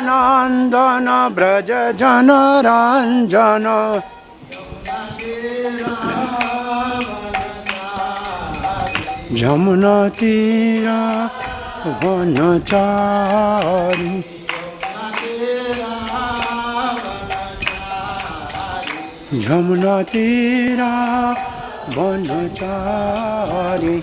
नंदन ब्रज जन रंजन जमुना तीरा वनचारी जमुना तीरा वनचारी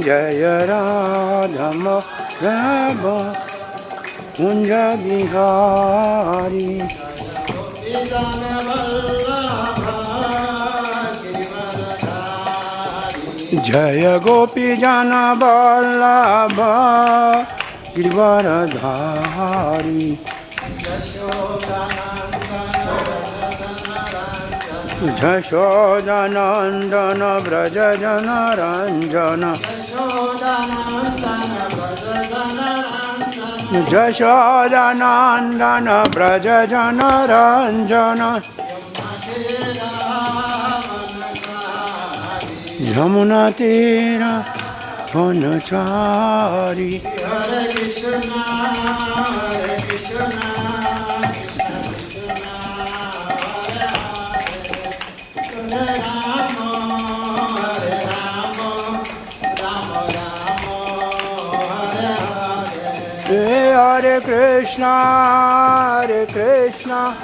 जय राधम रव कुंज बिहारी जय गोपी जन वल्लभ गिरिवरधारी यशोदानंदन ब्रज जन रंजन यशोदानंदन ब्रज जन रंजन यमुना तीरा वनचारी हरे Krishna Hare Krishna,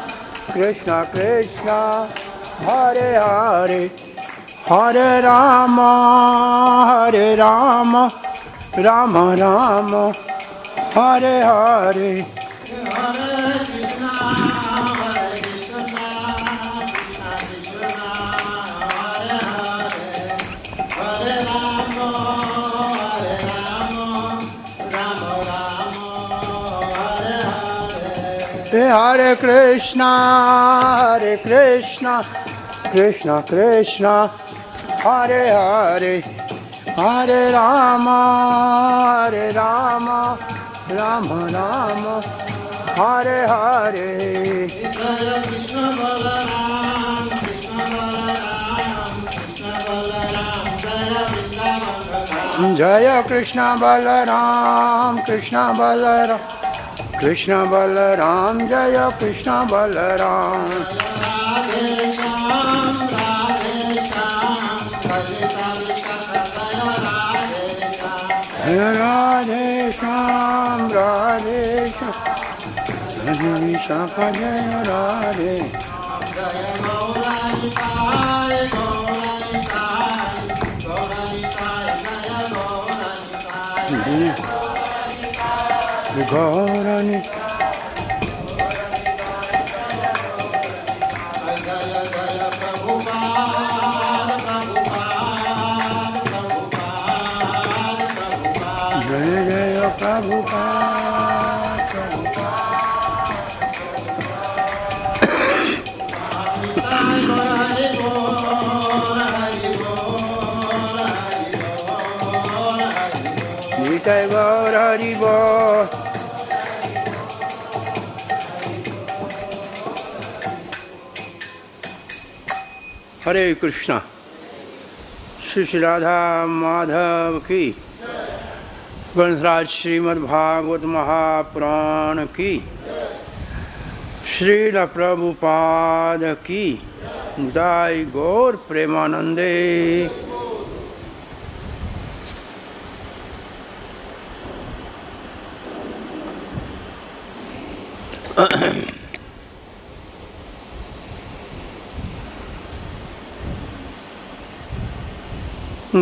Krishna Krishna, Hare Hare, Hare Rama, Rama Rama, Hare Hare. Hare Krishna, Krishna Krishna, Hare Hare, Hare Rama, Rama Rama, Hare Hare. Jaya Krishna Balaram, Krishna Balaram, Krishna Balaram, Jaya Krishna Balaram. Radhe Shyam, Radhe Shyam, Radhe Shaka Jaya Radhe. Gaurani Jaya Jaya Prabhupada Nitai Gaur Hari Bol. हरे कृष्णा श्री श्री राधा माधव की ग्रंथराज श्रीमद्भागवत महापुराण की श्रील प्रभुपाद की निताई गौर प्रेमानंदे।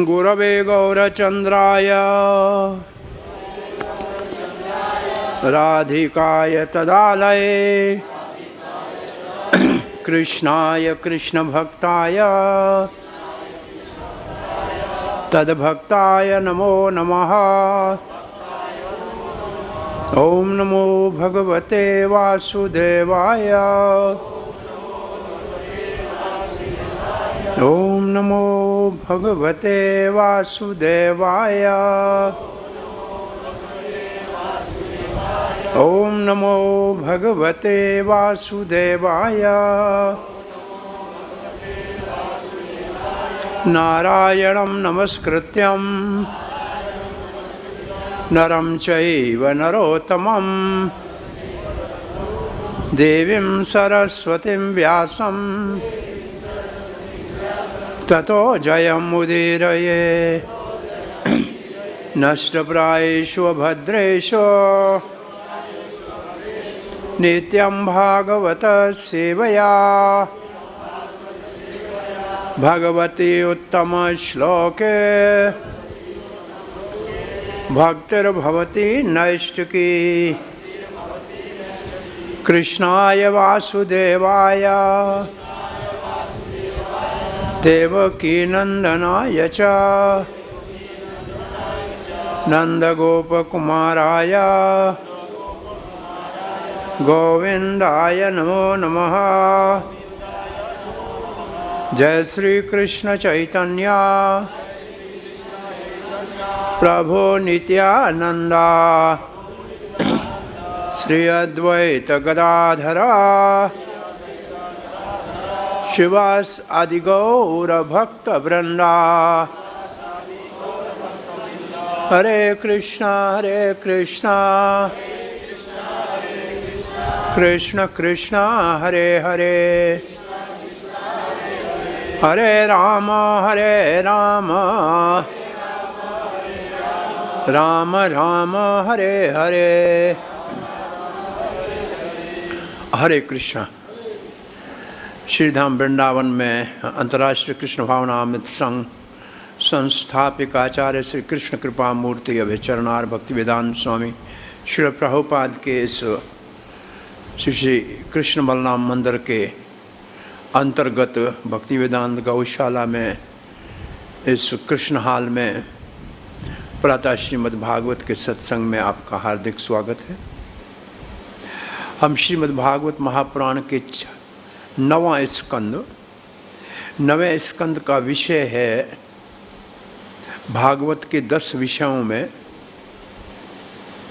गुरवे गौरचंद्राय राधिकाय तदालये कृष्णाय कृष्णभक्ताय तद्भक्ताय नमो नमः। ओम नमो भगवते वासुदेवाय। ओम नमो भगवते वासुदेवाय। ओम नमो भगवते वासुदेवाय। नारायणं नमस्कृत्यं नरं चैव नरोत्तमं देवीं सरस्वतीं व्यासं ततो जयमुदीरये। नष्टप्रायेषु भद्रेषु नित्यं भागवत सेवया भगवती उत्तम श्लोके भक्तिर्भवति नैष्टिकी। कृष्णाय वासुदेवाय देवकी नंदनाय च नंदगोपकुमाराय गोविंदाय नमो नमः। जय श्री कृष्ण चैतन्य प्रभु नित्यानंदा श्री अद्वैत गदाधर शिवास आदि गौर भक्त वृंदा। हरे कृष्णा कृष्ण कृष्णा हरे हरे हरे राम राम राम हरे हरे। हरे कृष्णा। श्रीधाम वृंदावन में अंतर्राष्ट्रीय कृष्ण भावनामृत संघ संस्थापक आचार्य श्री कृष्ण कृपा मूर्ति अभिचरणार भक्ति वेदांत स्वामी श्री प्रभुपाद के इस श्री कृष्ण बलराम मंदिर के अंतर्गत भक्ति वेदांत गौशाला में इस कृष्ण हाल में प्रातः श्रीमद् भागवत के सत्संग में आपका हार्दिक स्वागत है। हम श्रीमद् भागवत महापुराण के 9वां स्कंद 9वें स्कंद का विषय है भागवत के 10 विषयों में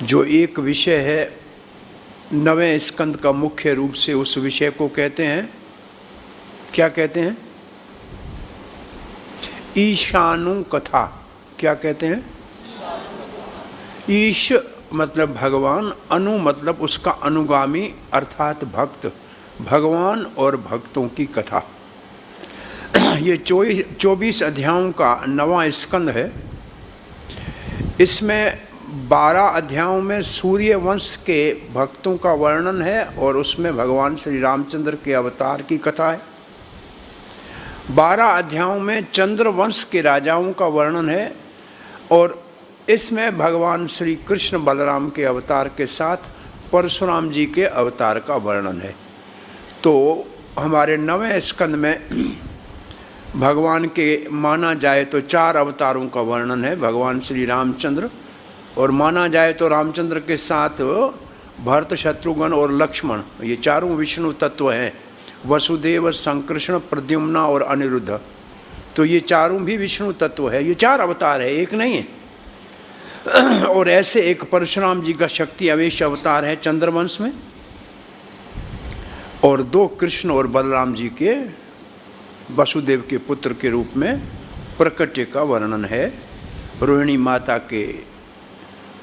जो एक विषय है 9वें स्कंद का मुख्य रूप से उस विषय को कहते हैं, क्या कहते हैं? ईशानु कथा। क्या कहते हैं? ईश मतलब भगवान, अनु मतलब उसका अनुगामी अर्थात भक्त, भगवान और भक्तों की कथा। ये 24 अध्यायों का 9वां स्कंद है। इसमें 12 अध्यायों में सूर्य वंश के भक्तों का वर्णन है और उसमें भगवान श्री रामचंद्र के अवतार की कथा है। 12 अध्यायों में चंद्र वंश के राजाओं का वर्णन है और इसमें भगवान श्री कृष्ण बलराम के अवतार के साथ परशुराम जी के अवतार का वर्णन है। तो हमारे 9वें स्कंद में भगवान के माना जाए तो 4 अवतारों का वर्णन है, भगवान श्री रामचंद्र, और माना जाए तो रामचंद्र के साथ भरत, शत्रुघ्न और लक्ष्मण, ये चारों विष्णु तत्व हैं। वसुदेव, संकृष्ण, प्रद्युम्ना और अनिरुद्ध, तो ये चारों भी विष्णु तत्व है। ये 4 अवतार है, एक नहीं है। और ऐसे एक परशुराम जी का शक्ति अवेश अवतार है चंद्रवंश में, और 2 कृष्ण और बलराम जी के वसुदेव के पुत्र के रूप में प्रकट्य का वर्णन है। रोहिणी माता के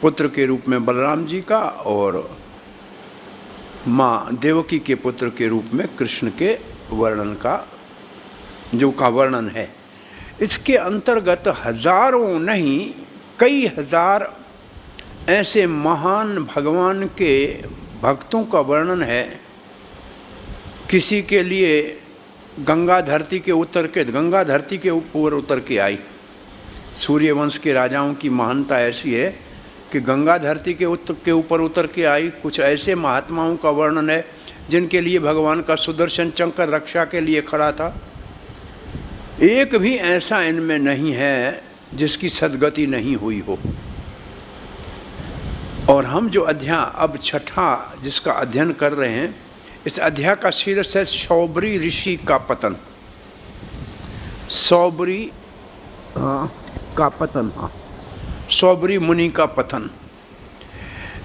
पुत्र के रूप में बलराम जी का और माँ देवकी के पुत्र के रूप में कृष्ण के वर्णन का वर्णन है। इसके अंतर्गत हजारों नहीं कई हजार ऐसे महान भगवान के भक्तों का वर्णन है। किसी के लिए गंगा धरती के ऊपर उतर के आई। सूर्यवंश के राजाओं की महानता ऐसी है कि गंगा धरती के ऊपर उतर के आई। कुछ ऐसे महात्माओं का वर्णन है जिनके लिए भगवान का सुदर्शन चक्र रक्षा के लिए खड़ा था। एक भी ऐसा इनमें नहीं है जिसकी सद्गति नहीं हुई हो। और हम जो अध्याय अब छठा जिसका अध्ययन कर रहे हैं, इस अध्याय का शीर्षक है सौबरी ऋषि का पतन। सौबरी का पतन, हाँ, सौबरी मुनि का पतन।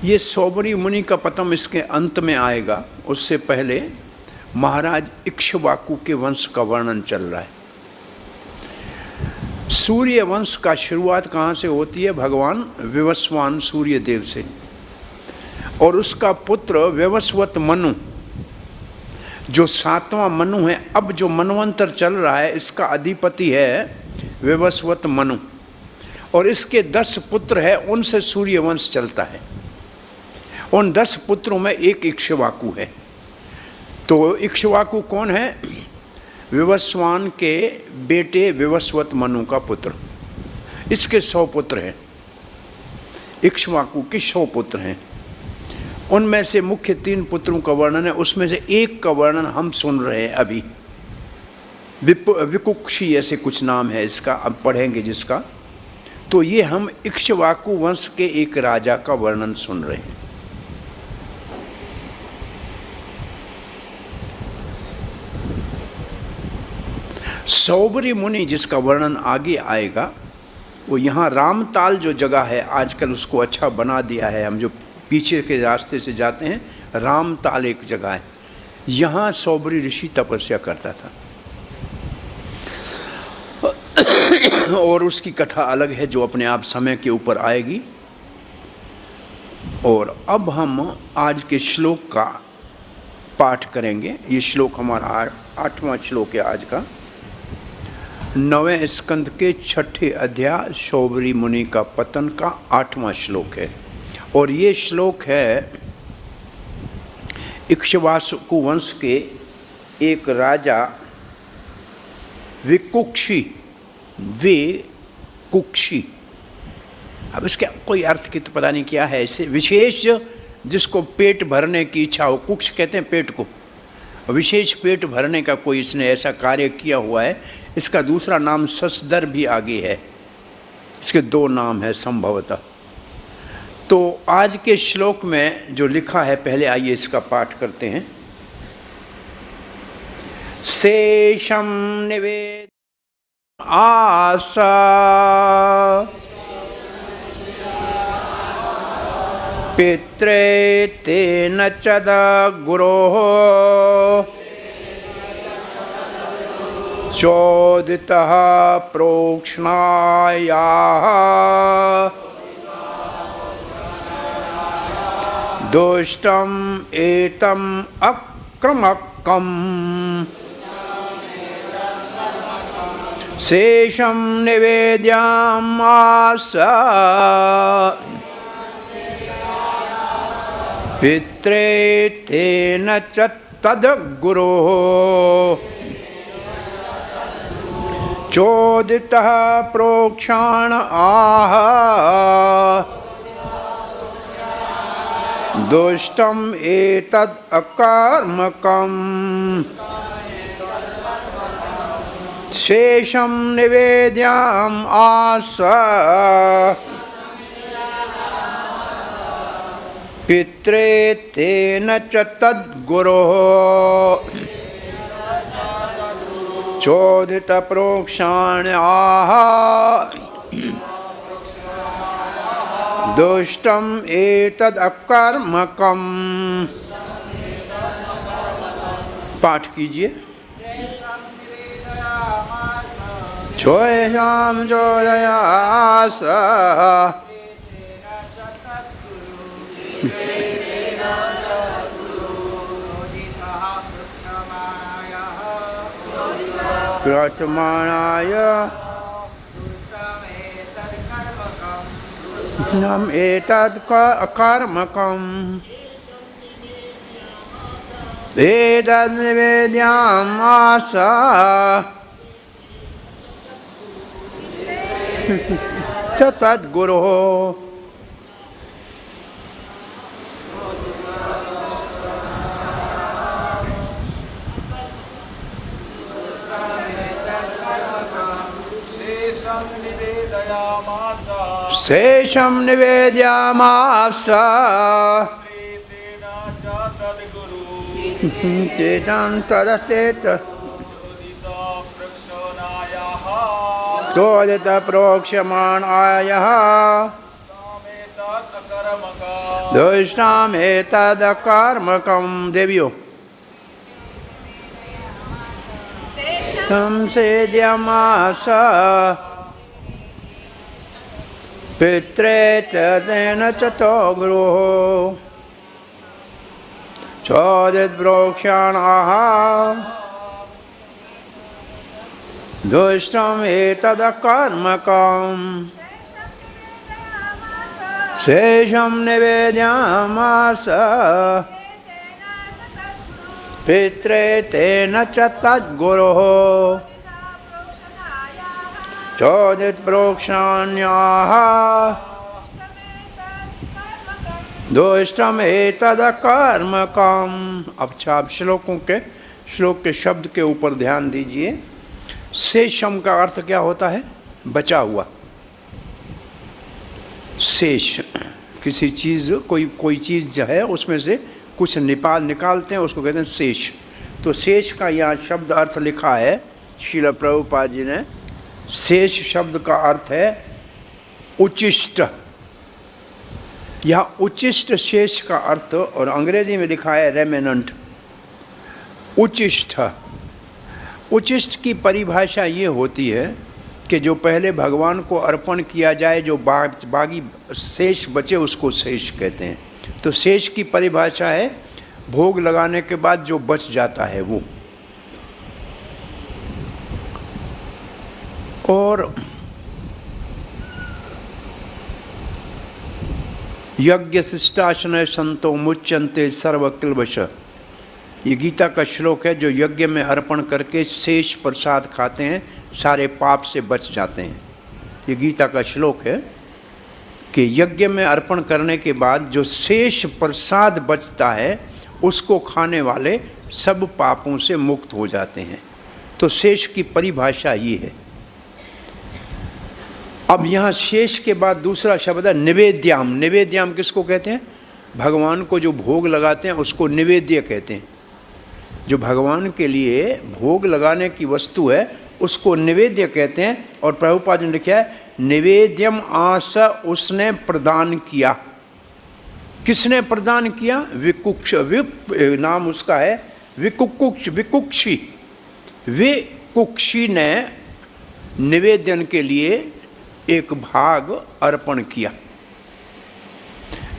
ये सौबरी मुनि का पतन इसके अंत में आएगा। उससे पहले महाराज इक्ष्वाकु के वंश का वर्णन चल रहा है। सूर्य वंश का शुरुआत कहाँ से होती है? भगवान विवस्वान सूर्य देव से, और उसका पुत्र विवस्वत मनु, जो 7वां मनु है। अब जो मनवंतर चल रहा है इसका अधिपति है विवस्वत मनु, और इसके 10 पुत्र हैं, उनसे सूर्य वंश चलता है। उन 10 पुत्रों में एक इक्ष्वाकु है। तो इक्ष्वाकु कौन है? विवस्वान के बेटे विवस्वत मनु का पुत्र। इसके 100 पुत्र हैं। इक्ष्वाकु के 100 पुत्र हैं। उनमें से मुख्य 3 पुत्रों का वर्णन है। उसमें से एक का वर्णन हम सुन रहे हैं अभी। विकुक्षी ऐसे कुछ नाम है इसका, अब पढ़ेंगे जिसका। तो ये हम इक्ष्वाकु वंश के एक राजा का वर्णन सुन रहे हैं। सौबरी मुनि जिसका वर्णन आगे आएगा, वो यहाँ रामताल जो जगह है, आजकल उसको अच्छा बना दिया है। हम जो पीछे के रास्ते से जाते हैं, रामताल एक जगह है, यहाँ सौबरी ऋषि तपस्या करता था। और उसकी कथा अलग है जो अपने आप समय के ऊपर आएगी। और अब हम आज के श्लोक का पाठ करेंगे। ये श्लोक हमारा 8वां श्लोक है आज का। 9वें स्कंद के 6ठे अध्याय सौबरी मुनि का पतन का 8वां श्लोक है। और ये श्लोक है इक्ष्वाकु वंश के एक राजा विकुक्षी। अब इसका कोई अर्थ की तो पता नहीं क्या है। इसे विशेष जिसको पेट भरने की इच्छा हो, कुक्ष कहते हैं पेट को, विशेष पेट भरने का कोई इसने ऐसा कार्य किया हुआ है। इसका दूसरा नाम ससदर भी आगे है। इसके 2 नाम है संभवतः। तो आज के श्लोक में जो लिखा है, पहले आइए इसका पाठ करते हैं। शेषम निवेद आसा पित्रे तेन चद गुरोः चोदितः प्रोक्ष्णायाः दुष्टम् एतम् अक्रमकम् शेषं निवेद्यामास पित्रे तेन च तद्गुरोः चोदितः प्रोक्षाण आह दुष्टम् एतद् अकर्मकम् शेषं निवेद्याम् आस पित्रे तेन च तद्गुरोः चोदित प्रोक्षाण आह दुष्टम् एतद् अकर्मकम्। पाठ कीजिए। चोयशाम चोदयास प्रतमानाय नम एतद् अकर्मकम् एतद् निवेद्यामास च तद्गुरोः शेषम निवेदयामास चेतन तदस्तेत चोदित प्रोक्ष्यमाण आयः दुष्टामेतदकर्मकं देव्यो संसेद्यमास पित्रे च तेन च तो गुरुः चोदित प्रोक्ष्याणाः दुष्टमेतदकर्मकम् शेषं निवेदयामास पित्रे तेन च तद्गुरोः चोदित प्रोक्ष्याण्याः दुष्टमेतदकर्मकम्। अब श्लोक के शब्द के ऊपर ध्यान दीजिए। शेषम का अर्थ क्या होता है? बचा हुआ। शेष किसी चीज़ कोई चीज़ जो है उसमें से कुछ निकालते हैं, उसको कहते हैं शेष। तो शेष का यहाँ शब्द अर्थ लिखा है श्रील प्रभुपाद जी ने। शेष शब्द का अर्थ है उचिष्ट। यहाँ उचिष्ट शेष का अर्थ, और अंग्रेजी में लिखा है रेमेनेंट, उचिष्ट। उचिष्ट की परिभाषा ये होती है कि जो पहले भगवान को अर्पण किया जाए, जो बागी शेष बचे उसको शेष कहते हैं। तो शेष की परिभाषा है भोग लगाने के बाद जो बच जाता है वो। और यज्ञ शिष्टाशन संतो मुच्यन्ते सर्वकिल्बश, ये गीता का श्लोक है। जो यज्ञ में अर्पण करके शेष प्रसाद खाते हैं सारे पाप से बच जाते हैं। ये गीता का श्लोक है कि यज्ञ में अर्पण करने के बाद जो शेष प्रसाद बचता है उसको खाने वाले सब पापों से मुक्त हो जाते हैं। तो शेष की परिभाषा ये है। अब यहाँ शेष के बाद दूसरा शब्द है निवेद्याम। निवेद्याम किसको कहते हैं? भगवान को जो भोग लगाते हैं उसको निवेद्य कहते हैं। जो भगवान के लिए भोग लगाने की वस्तु है उसको निवेद्य कहते हैं। और प्रभुपाद ने लिखा है निवेद्यम आस, उसने प्रदान किया। किसने प्रदान किया? विकुक्ष, नाम उसका है विकुक्षी। विकुक्षी ने निवेदन के लिए एक भाग अर्पण किया।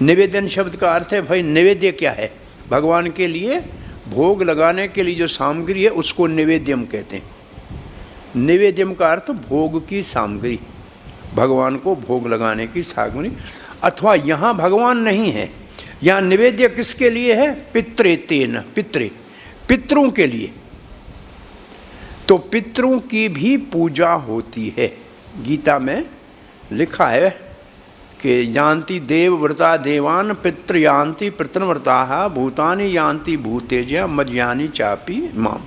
निवेदन शब्द का अर्थ है भाई निवेद्य क्या है? भगवान के लिए भोग लगाने के लिए जो सामग्री है उसको निवेद्यम कहते हैं। निवेद्यम का अर्थ भोग की सामग्री, भगवान को भोग लगाने की सामग्री। अथवा यहाँ भगवान नहीं है, यहाँ निवेद्य किसके लिए है? पितृतेन, पितरों के लिए। तो पितरों की भी पूजा होती है। गीता में लिखा है कि यान्ति देवव्रता देवान पितृयान्ति पितृव्रता भूतानि यान्ति भूतेज मज्यानि चापि माम।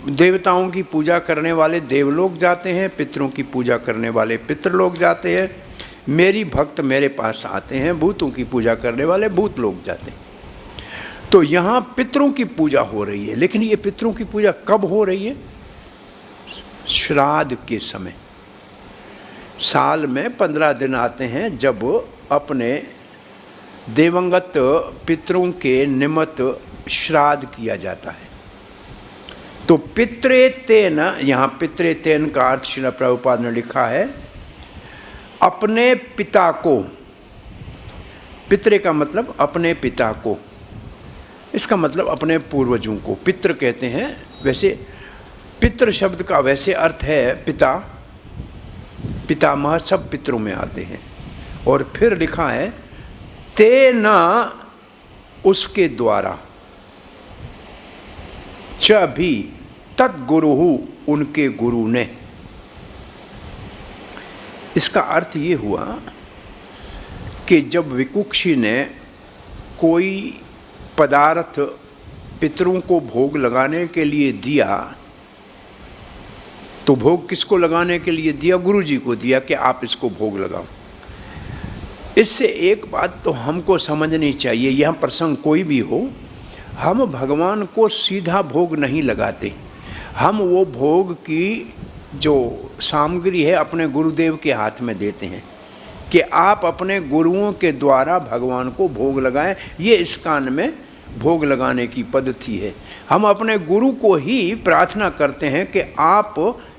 देवताओं की पूजा करने वाले देवलोक जाते हैं, पितरों की पूजा करने वाले पितृलोक जाते हैं। मेरी भक्त मेरे पास आते हैं, भूतों की पूजा करने वाले भूत लोग जाते हैं। तो यहाँ पितरों की पूजा हो रही है। लेकिन ये पितरों की पूजा कब हो रही है? श्राद्ध के समय। साल में 15 दिन आते हैं जब अपने दिवंगत पितरों के निमित्त श्राद्ध किया जाता है। तो पितृतेन, यहाँ पितृतेन का अर्थ श्रील प्रभुपाद ने लिखा है अपने पिता को। पितृ का मतलब अपने पिता को, इसका मतलब अपने पूर्वजों को पितृ कहते हैं। वैसे पितृ शब्द का वैसे अर्थ है पिता, पितामह सब पितरों में आते हैं। और फिर लिखा है तेन, उसके द्वारा, च भी तद्गुरुहु, उनके गुरु ने। इसका अर्थ ये हुआ कि जब विकुक्षी ने कोई पदार्थ पितरों को भोग लगाने के लिए दिया तो भोग किसको लगाने के लिए दिया? गुरु जी को दिया कि आप इसको भोग लगाओ। इससे एक बात तो हमको समझनी चाहिए, यह प्रसंग कोई भी हो, हम भगवान को सीधा भोग नहीं लगाते। हम वो भोग की जो सामग्री है अपने गुरुदेव के हाथ में देते हैं कि आप अपने गुरुओं के द्वारा भगवान को भोग लगाएं। ये इस कान में भोग लगाने की पद्धति है। हम अपने गुरु को ही प्रार्थना करते हैं कि आप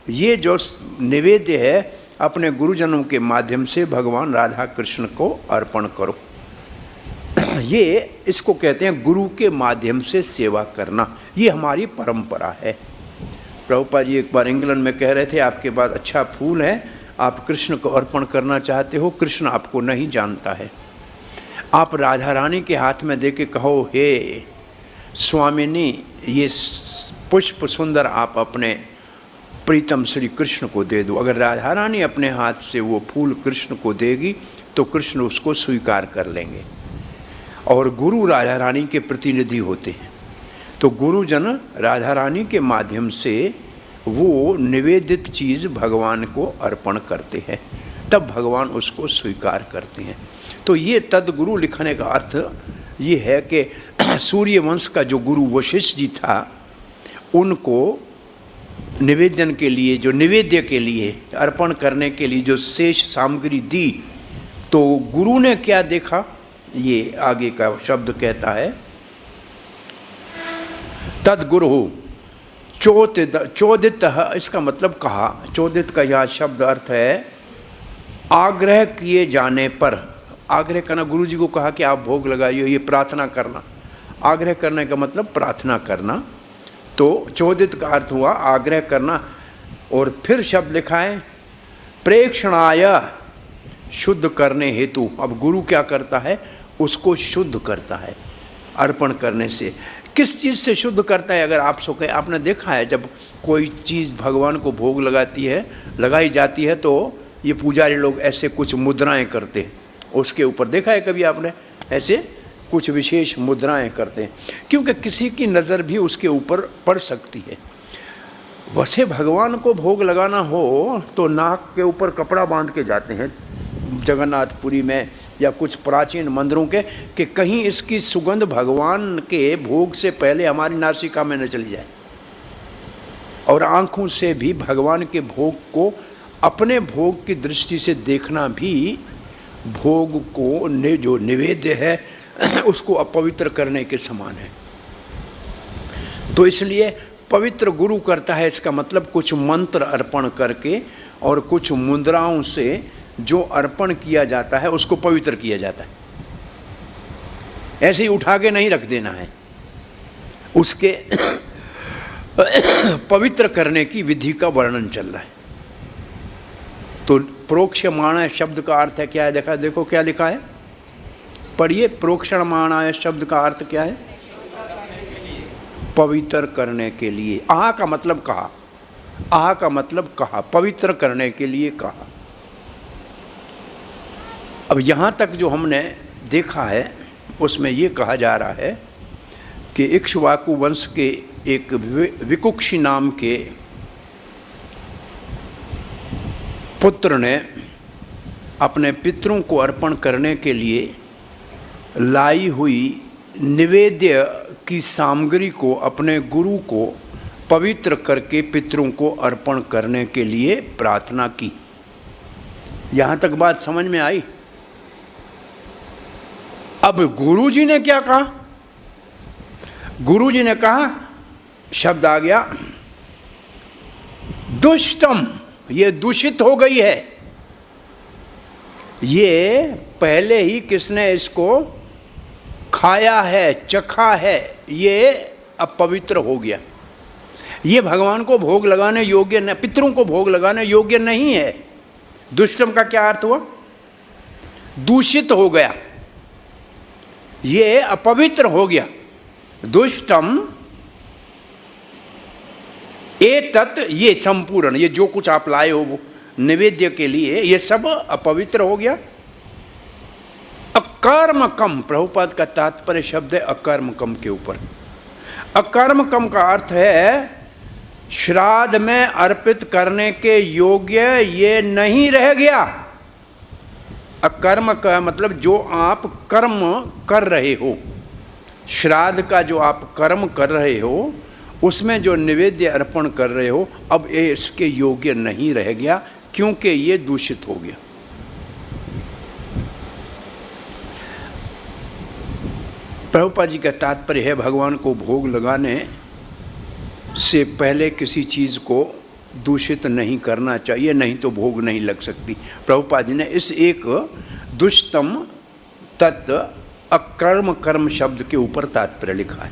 ये जो निवेद्य है अपने गुरुजनों के माध्यम से भगवान राधा कृष्ण को अर्पण करो। ये इसको कहते हैं गुरु के माध्यम से सेवा करना। ये हमारी परंपरा है। प्रभुपाद जी एक बार इंग्लैंड में कह रहे थे, आपके पास अच्छा फूल है, आप कृष्ण को अर्पण करना चाहते हो, कृष्ण आपको नहीं जानता है। आप राधा रानी के हाथ में दे के कहो, हे स्वामिनी, ये पुष्प सुंदर आप अपने प्रीतम श्री कृष्ण को दे दो। अगर राधा रानी अपने हाथ से वो फूल कृष्ण को देगी तो कृष्ण उसको स्वीकार कर लेंगे। और गुरु राधा रानी के प्रतिनिधि होते हैं, तो गुरुजन राधा रानी के माध्यम से वो निवेदित चीज़ भगवान को अर्पण करते हैं, तब भगवान उसको स्वीकार करते हैं। तो ये तदगुरु लिखने का अर्थ ये है कि सूर्यवंश का जो गुरु वशिष्ठ जी था, उनको निवेदन के लिए, जो निवेद्य के लिए अर्पण करने के लिए जो शेष सामग्री दी, तो गुरु ने क्या देखा, ये आगे का शब्द कहता है, तदगुरु चोदित। इसका मतलब कहा, चोदित का यह शब्द अर्थ है आग्रह किए जाने पर। आग्रह करना, गुरु जी को कहा कि आप भोग लगाइए, ये प्रार्थना करना। आग्रह करने का मतलब प्रार्थना करना। तो चोदित का अर्थ हुआ आग्रह करना। और फिर शब्द लिखा है प्रेक्षणाय, शुद्ध करने हेतु। अब गुरु क्या करता है, उसको शुद्ध करता है अर्पण करने से। किस चीज़ से शुद्ध करता है? अगर आप सोचे, आपने देखा है जब कोई चीज़ भगवान को भोग लगाई जाती है तो ये पुजारी लोग ऐसे कुछ मुद्राएं करते हैं उसके ऊपर। देखा है कभी आपने? ऐसे कुछ विशेष मुद्राएं करते हैं, क्योंकि किसी की नज़र भी उसके ऊपर पड़ सकती है। वैसे भगवान को भोग लगाना हो तो नाक के ऊपर कपड़ा बांध के जाते हैं जगन्नाथपुरी में या कुछ प्राचीन मंदिरों के, कि कहीं इसकी सुगंध भगवान के भोग से पहले हमारी नासिका में न चली जाए। और आँखों से भी भगवान के भोग को अपने भोग की दृष्टि से देखना भी भोग को जो निवेद्य है उसको अपवित्र करने के समान है। तो इसलिए पवित्र गुरु करता है, इसका मतलब कुछ मंत्र अर्पण करके और कुछ मुद्राओं से जो अर्पण किया जाता है उसको पवित्र किया जाता है। ऐसे ही उठा के नहीं रख देना है, उसके पवित्र करने की विधि का वर्णन चल रहा है। तो प्रोक्षमाणाय शब्द का अर्थ है क्या है? देखो क्या लिखा है, पढ़िए। प्रोक्षमाणाय शब्द का अर्थ क्या है? पवित्र करने के लिए। आह का मतलब कहा, आह का मतलब कहा, पवित्र करने के लिए कहा। अब यहाँ तक जो हमने देखा है उसमें ये कहा जा रहा है कि इक्ष्वाकु वंश के एक विकुक्षी नाम के पुत्र ने अपने पितरों को अर्पण करने के लिए लाई हुई निवेद्य की सामग्री को अपने गुरु को पवित्र करके पितरों को अर्पण करने के लिए प्रार्थना की। यहाँ तक बात समझ में आई? अब गुरु जी ने क्या कहा? गुरु जी ने कहा, शब्द आ गया दुष्टम, ये दूषित हो गई है। ये पहले ही किसने इसको खाया है, चखा है, ये अब पवित्र हो गया। ये भगवान को भोग लगाने योग्य न, पितरों को भोग लगाने योग्य नहीं है। दुष्टम का क्या अर्थ हुआ? दूषित हो गया, ये अपवित्र हो गया। दुष्टम एतत्, ये संपूर्ण, ये जो कुछ आप लाए हो वो निवेद्य के लिए, ये सब अपवित्र हो गया। अकर्मकम, प्रभुपाद का तात्पर्य शब्द है अकर्मकम के ऊपर। अकर्मकम का अर्थ है श्राद्ध में अर्पित करने के योग्य ये नहीं रह गया। अकर्म का मतलब जो आप कर्म कर रहे हो, श्राद्ध का जो आप कर्म कर रहे हो, उसमें जो निवेद्य अर्पण कर रहे हो, अब ये इसके योग्य नहीं रह गया, क्योंकि ये दूषित हो गया। प्रभुपाद जी का तात्पर्य है, भगवान को भोग लगाने से पहले किसी चीज़ को दूषित नहीं करना चाहिए, नहीं तो भोग नहीं लग सकती। प्रभुपाद जी ने इस एक दुष्टम तत्व अकर्म कर्म शब्द के ऊपर तात्पर्य लिखा है।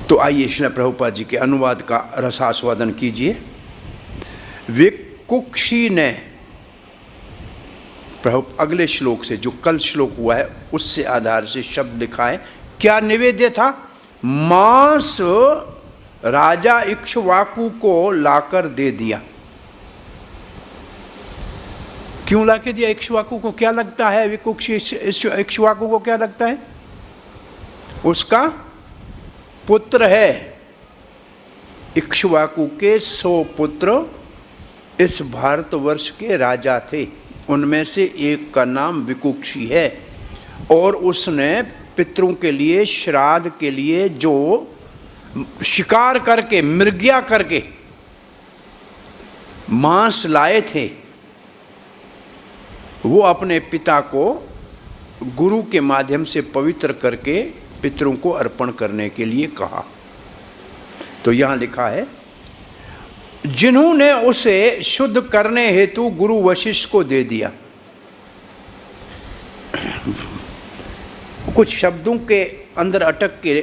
तो आइए श्रील प्रभुपाद जी के अनुवाद का रसास्वादन कीजिए। विकुक्षी ने अगले श्लोक से, जो कल श्लोक हुआ है उससे आधार से शब्द लिखा है। क्या निवेद्य था? मांस राजा इक्ष्वाकु को लाकर दे दिया। क्यों लाके दिया इक्ष्वाकु को? क्या लगता है विकुक्षी इक्ष्वाकु को क्या लगता है? उसका पुत्र है। इक्ष्वाकु के 100 पुत्र इस भारतवर्ष के राजा थे, उनमें से एक का नाम विकुक्षी है, और उसने पितरों के लिए, श्राद्ध के लिए जो शिकार करके, मृग्या करके मांस लाए थे, वो अपने पिता को गुरु के माध्यम से पवित्र करके पितरों को अर्पण करने के लिए कहा। तो यहां लिखा है, जिन्होंने उसे शुद्ध करने हेतु गुरु वशिष्ठ को दे दिया। कुछ शब्दों के अंदर अटक के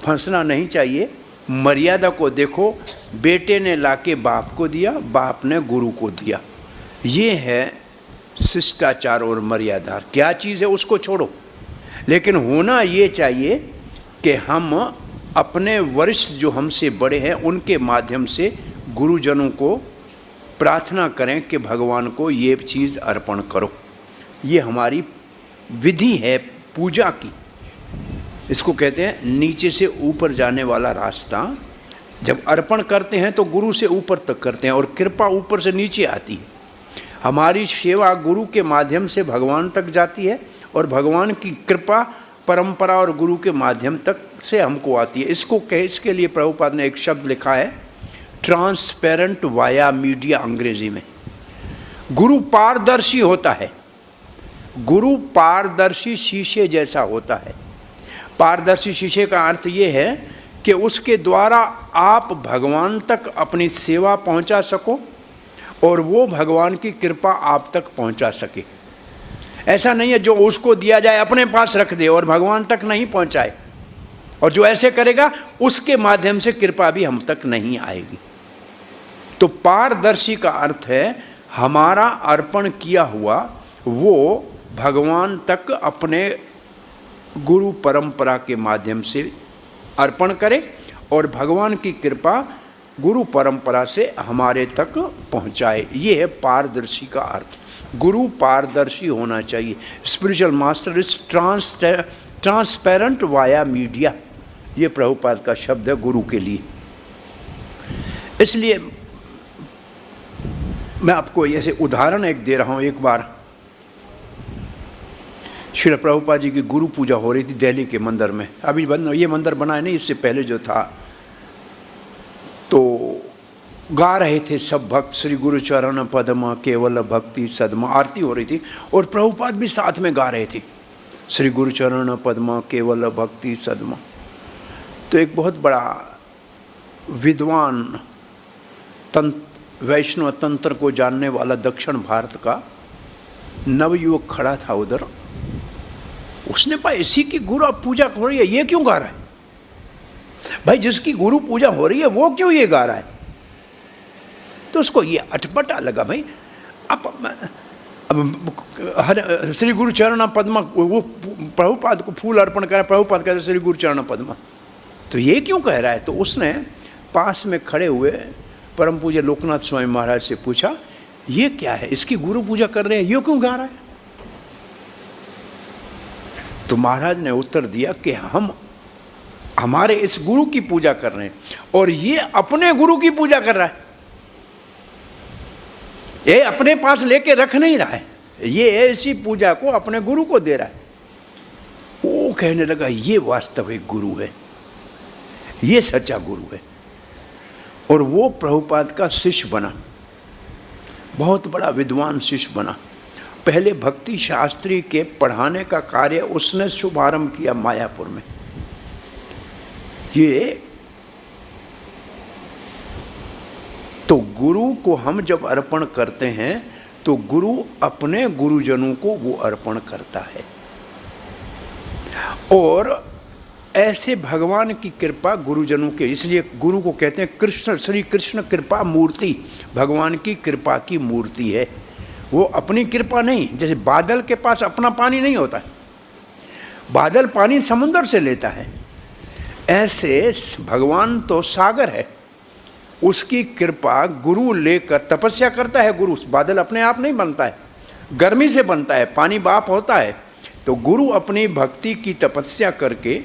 फंसना नहीं चाहिए। मर्यादा को देखो, बेटे ने लाके बाप को दिया, बाप ने गुरु को दिया। ये है शिष्टाचार और मर्यादा। क्या चीज़ है उसको छोड़ो, लेकिन होना ये चाहिए कि हम अपने वरिष्ठ जो हमसे बड़े हैं उनके माध्यम से गुरुजनों को प्रार्थना करें कि भगवान को ये चीज़ अर्पण करो। ये हमारी विधि है पूजा की। इसको कहते हैं नीचे से ऊपर जाने वाला रास्ता। जब अर्पण करते हैं तो गुरु से ऊपर तक करते हैं, और कृपा ऊपर से नीचे आती है। हमारी सेवा गुरु के माध्यम से भगवान तक जाती है, और भगवान की कृपा परंपरा और गुरु के माध्यम तक से हमको आती है। इसके लिए प्रभुपाद ने एक शब्द लिखा है, ट्रांसपेरेंट वाया मीडिया, अंग्रेजी में। गुरु पारदर्शी होता है। गुरु पारदर्शी शीशे जैसा होता है। पारदर्शी शीशे का अर्थ ये है कि उसके द्वारा आप भगवान तक अपनी सेवा पहुंचा सको, और वो भगवान की कृपा आप तक पहुंचा सके। ऐसा नहीं है जो उसको दिया जाए अपने पास रख दे और भगवान तक नहीं पहुंचाए, और जो ऐसे करेगा उसके माध्यम से कृपा भी हम तक नहीं आएगी। तो पारदर्शी का अर्थ है हमारा अर्पण किया हुआ वो भगवान तक अपने गुरु परंपरा के माध्यम से अर्पण करे, और भगवान की कृपा गुरु परंपरा से हमारे तक पहुंचाए। ये है पारदर्शी का अर्थ। गुरु पारदर्शी होना चाहिए। Spiritual master is transparent via media. ये प्रभुपाद का शब्द है गुरु के लिए। इसलिए मैं आपको ऐसे उदाहरण एक दे रहा हूँ। एक बार श्री प्रभुपाद जी की गुरु पूजा हो रही थी दिल्ली के मंदिर में। अभी ये मंदिर बना है नहीं, इससे पहले जो था, तो गा रहे थे सब भक्त, श्री गुरु चरण पद्म केवल भक्ति सदमा। आरती हो रही थी और प्रभुपाद भी साथ में गा रहे थे, श्री गुरु चरण पद्म केवल भक्ति सदमा। तो एक बहुत बड़ा विद्वान वैष्णव तंत्र को जानने वाला दक्षिण भारत का नवयुवक खड़ा था उधर। उसने पाया इसी की गुरु पूजा हो रही है, ये क्यों गा रहा है? भाई जिसकी गुरु पूजा हो रही है वो क्यों ये गा रहा है? तो उसको ये अटपटा लगा। भाई अब श्री गुरु चरण पद्मा, वो प्रभुपाद को फूल अर्पण करा, प्रभुपाद कहते श्री गुरु चरण पद्मा, तो ये क्यों कह रहा है? तो उसने पास में खड़े हुए परम पूज्य लोकनाथ स्वामी महाराज से पूछा, ये क्या है, इसकी गुरु पूजा कर रहे हैं, ये क्यों गा रहा है? तो महाराज ने उत्तर दिया कि हम हमारे इस गुरु की पूजा कर रहे हैं, और ये अपने गुरु की पूजा कर रहा है। ये अपने पास लेके रख नहीं रहा है, ये ऐसी पूजा को अपने गुरु को दे रहा है। वो कहने लगा ये वास्तविक गुरु है, ये सच्चा गुरु है। और वो प्रभुपाद का शिष्य बना, बहुत बड़ा विद्वान शिष्य बना। पहले भक्ति शास्त्री के पढ़ाने का कार्य उसने शुभारंभ किया मायापुर में। ये तो गुरु को हम जब अर्पण करते हैं तो गुरु अपने गुरुजनों को वो अर्पण करता है। और ऐसे भगवान की कृपा गुरुजनों के, इसलिए गुरु को कहते हैं कृष्ण, श्री कृष्ण कृपा मूर्ति, भगवान की कृपा की मूर्ति है। वो अपनी कृपा नहीं, जैसे बादल के पास अपना पानी नहीं होता, बादल पानी समुद्र से लेता है, ऐसे भगवान तो सागर है, उसकी कृपा गुरु लेकर तपस्या करता है। गुरु, बादल अपने आप नहीं बनता है, गर्मी से बनता है, पानी बाप होता है। तो गुरु अपनी भक्ति की तपस्या करके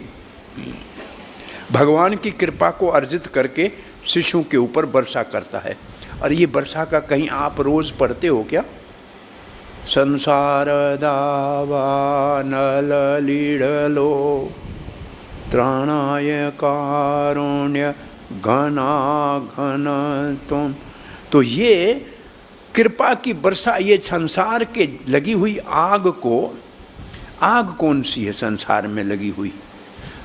भगवान की कृपा को अर्जित करके शिष्यों के ऊपर वर्षा करता है। और ये वर्षा का कहीं आप रोज पढ़ते हो क्या? संसार दावा नल लीढ़लो त्राणाय कारुण्य घना घन तुम। तो ये कृपा की वर्षा, ये संसार के लगी हुई आग को, आग कौन सी है संसार में लगी हुई?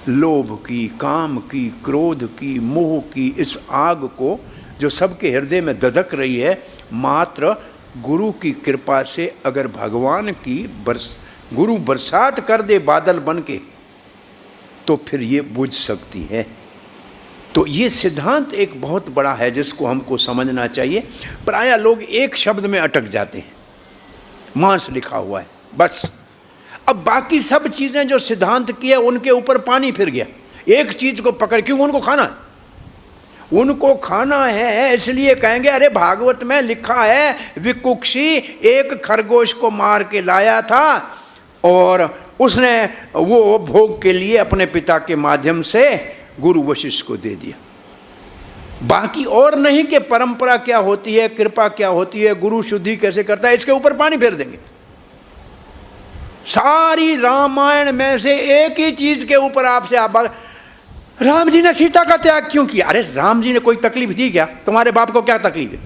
लोभ की, काम की, क्रोध की, मोह की, इस आग को जो सबके हृदय में दधक रही है, मात्र गुरु की कृपा से अगर भगवान की गुरु बरसात कर दे बादल बन के, तो फिर ये बुझ सकती है। तो ये सिद्धांत एक बहुत बड़ा है जिसको हमको समझना चाहिए। प्रायः लोग एक शब्द में अटक जाते हैं, मांस लिखा हुआ है बस। अब बाकी सब चीजें जो सिद्धांत की है उनके ऊपर पानी फिर गया। एक चीज को पकड़, क्यों? उनको खाना है, उनको खाना है, इसलिए कहेंगे अरे भागवत में लिखा है विकुक्षी एक खरगोश को मार के लाया था और उसने वो भोग के लिए अपने पिता के माध्यम से गुरु वशिष्ठ को दे दिया। बाकी और नहीं कि परंपरा क्या होती है, कृपा क्या होती है, गुरु शुद्धि कैसे करता है, इसके ऊपर पानी फेर देंगे। सारी रामायण में से एक ही चीज के ऊपर आपसे आप, राम जी ने सीता का त्याग क्यों किया? अरे राम जी ने कोई तकलीफ दी क्या? तुम्हारे बाप को क्या तकलीफ है?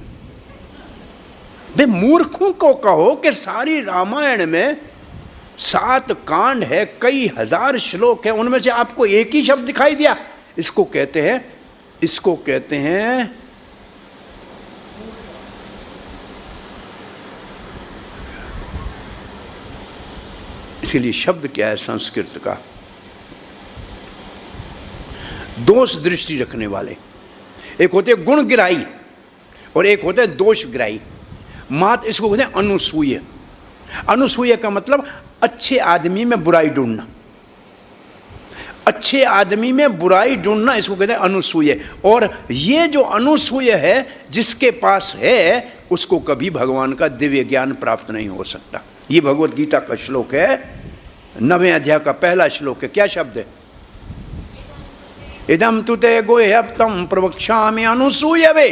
बे मूर्खों को कहो कि सारी रामायण में 7 कांड है, कई हजार श्लोक है, उनमें से आपको एक ही शब्द दिखाई दिया। इसको कहते हैं इसलिए शब्द क्या है संस्कृत का? दोष दृष्टि रखने वाले। एक होते गुण गिराई और एक होते दोष गिराई। मात इसको कहते हैं अनुसूय। अनुसूय का मतलब अच्छे आदमी में बुराई ढूंढना, अच्छे आदमी में बुराई ढूंढना, इसको कहते हैं अनुसूय। और ये जो अनुसूय है जिसके पास है उसको कभी भगवान का दिव्य ज्ञान प्राप्त नहीं हो सकता। ये भगवत गीता का श्लोक है, 9वें अध्याय का पहला श्लोक है। क्या शब्द है? इदम तुते गुह्यप्तम प्रवक्ष्यामि अनुसूयवे।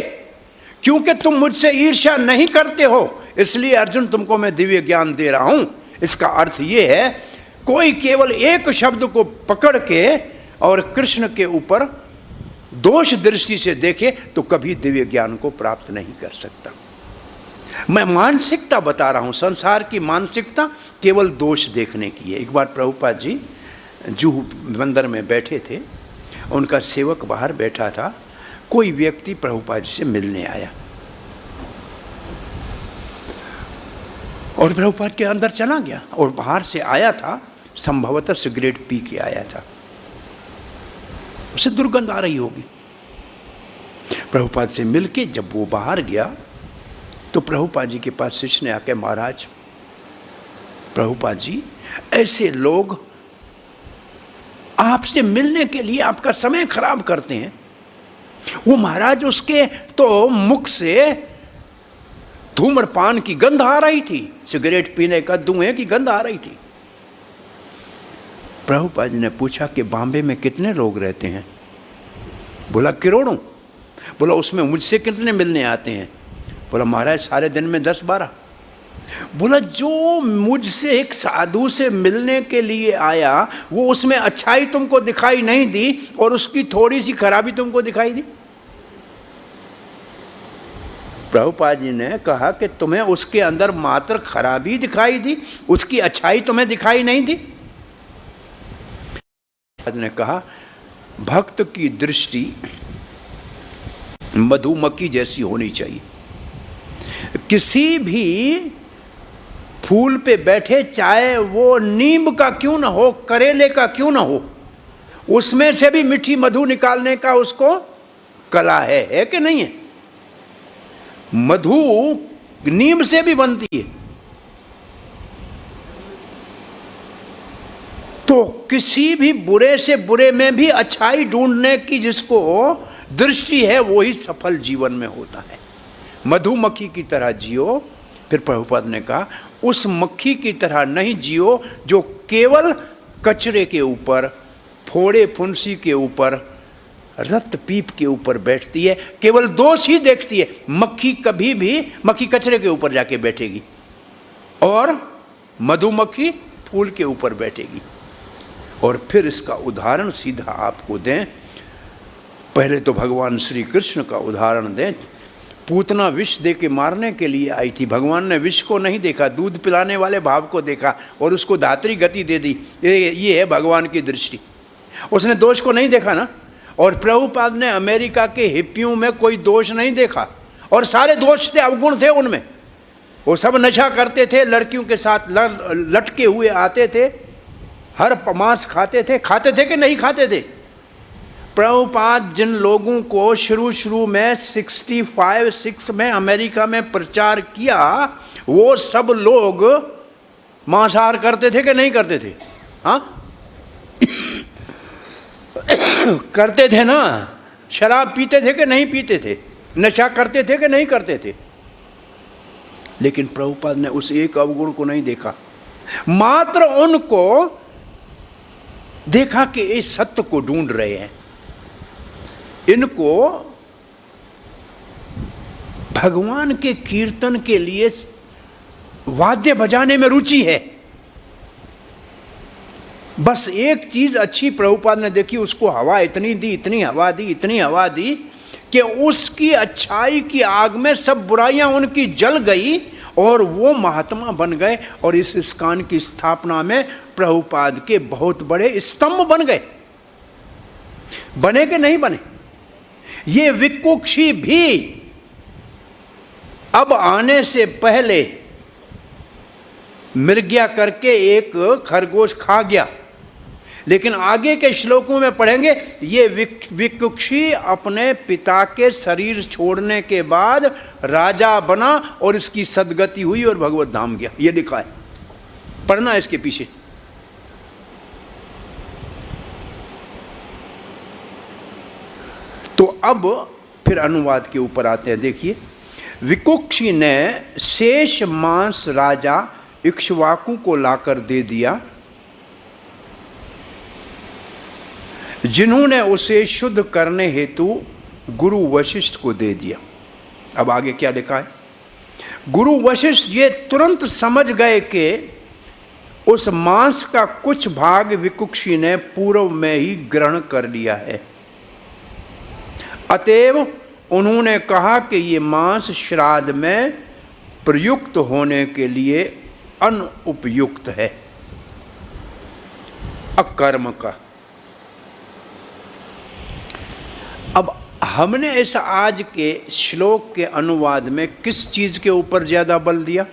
क्योंकि तुम मुझसे ईर्ष्या नहीं करते हो इसलिए अर्जुन तुमको मैं दिव्य ज्ञान दे रहा हूं। इसका अर्थ यह है, कोई केवल एक शब्द को पकड़ के और कृष्ण के ऊपर दोष दृष्टि से देखे तो कभी दिव्य ज्ञान को प्राप्त नहीं कर सकता। मैं मानसिकता बता रहा हूं, संसार की मानसिकता केवल दोष देखने की है। एक बार प्रभुपाद जी जूहू मंदिर में बैठे थे, उनका सेवक बाहर बैठा था, कोई व्यक्ति प्रभुपाद जी से मिलने आया और प्रभुपाद के अंदर चला गया और बाहर से आया था, संभवतः सिगरेट पी के आया था, उसे दुर्गंध आ रही होगी। प्रभुपाद से मिलके जब वो बाहर गया तो प्रभुपाद जी के पास शिष्य ने आके, महाराज प्रभुपाद जी ऐसे लोग आपसे मिलने के लिए आपका समय खराब करते हैं। वो महाराज उसके तो मुख से धूम्रपान की गंध आ रही थी, सिगरेट पीने का धुएं की गंध आ रही थी। प्रभुपाद जी ने पूछा कि बॉम्बे में कितने लोग रहते हैं? बोला करोड़ों। बोला उसमें मुझसे कितने मिलने आते हैं? बोला महाराज सारे दिन में 10-12। बोला जो मुझसे एक साधु से मिलने के लिए आया वो उसमें अच्छाई तुमको दिखाई नहीं दी और उसकी थोड़ी सी खराबी तुमको दिखाई दी? प्रभुपाद जी ने कहा कि तुम्हें उसके अंदर मात्र खराबी दिखाई दी, उसकी अच्छाई तुम्हें दिखाई नहीं दी? ने कहा भक्त की दृष्टि मधुमक्खी जैसी होनी चाहिए। किसी भी फूल पे बैठे, चाहे वो नीम का क्यों ना हो, करेले का क्यों ना हो, उसमें से भी मीठी मधु निकालने का उसको कला है कि नहीं है? मधु नीम से भी बनती है। तो किसी भी बुरे से बुरे में भी अच्छाई ढूंढने की जिसको दृष्टि है वही सफल जीवन में होता है। मधुमक्खी की तरह जियो। फिर प्रभुपाद ने कहा उस मक्खी की तरह नहीं जियो जो केवल कचरे के ऊपर, फोड़े फुंसी के ऊपर, रक्त पीप के ऊपर बैठती है, केवल दोष ही देखती है। मक्खी कभी भी मक्खी कचरे के ऊपर जाके बैठेगी और मधुमक्खी फूल के ऊपर बैठेगी। और फिर इसका उदाहरण सीधा आपको दें, पहले तो भगवान श्री कृष्ण का उदाहरण दें। पूतना विष दे के मारने के लिए आई थी, भगवान ने विष को नहीं देखा, दूध पिलाने वाले भाव को देखा और उसको धात्री गति दे दी। ये है भगवान की दृष्टि। उसने दोष को नहीं देखा ना। और प्रभुपाद ने अमेरिका के हिप्पियों में कोई दोष नहीं देखा और सारे दोष थे, अवगुण थे उनमें। वो सब नशा करते थे, लड़कियों के साथ लटके हुए आते थे, हर मांस खाते थे कि नहीं खाते थे? प्रभुपाद जिन लोगों को शुरू में 65-6 में अमेरिका में प्रचार किया, वो सब लोग मांसाहार करते थे कि नहीं करते थे? हाँ करते थे ना। शराब पीते थे कि नहीं पीते थे? नशा करते थे कि नहीं करते थे? लेकिन प्रभुपाद ने उस एक अवगुण को नहीं देखा, मात्र उनको देखा कि इस सत्य को ढूंढ रहे हैं, इनको भगवान के कीर्तन के लिए वाद्य बजाने में रुचि है। बस एक चीज अच्छी प्रभुपाद ने देखी, उसको हवा इतनी दी, इतनी हवा दी कि उसकी अच्छाई की आग में सब बुराइयां उनकी जल गई और वो महात्मा बन गए। और इस इस्कान की स्थापना में प्रभुपाद के बहुत बड़े स्तंभ बन गए। बने कि नहीं बने? ये विकुक्षी भी अब आने से पहले मृग्या करके एक खरगोश खा गया, लेकिन आगे के श्लोकों में पढ़ेंगे ये विकुक्षी अपने पिता के शरीर छोड़ने के बाद राजा बना और इसकी सदगति हुई और भगवत धाम गया। ये लिखा है, पढ़ना इसके पीछे। तो अब फिर अनुवाद के ऊपर आते हैं। देखिए, विकुक्षी ने शेष मांस राजा इक्ष्वाकु को लाकर दे दिया, जिन्होंने उसे शुद्ध करने हेतु गुरु वशिष्ठ को दे दिया। अब आगे क्या लिखा है? गुरु वशिष्ठ ये तुरंत समझ गए कि उस मांस का कुछ भाग विकुक्षी ने पूर्व में ही ग्रहण कर लिया है। अतएव उन्होंने कहा कि ये मांस श्राद्ध में प्रयुक्त होने के लिए अनुपयुक्त है, अकर्म का। अब हमने इस आज के श्लोक के अनुवाद में किस चीज के ऊपर ज्यादा बल दिया?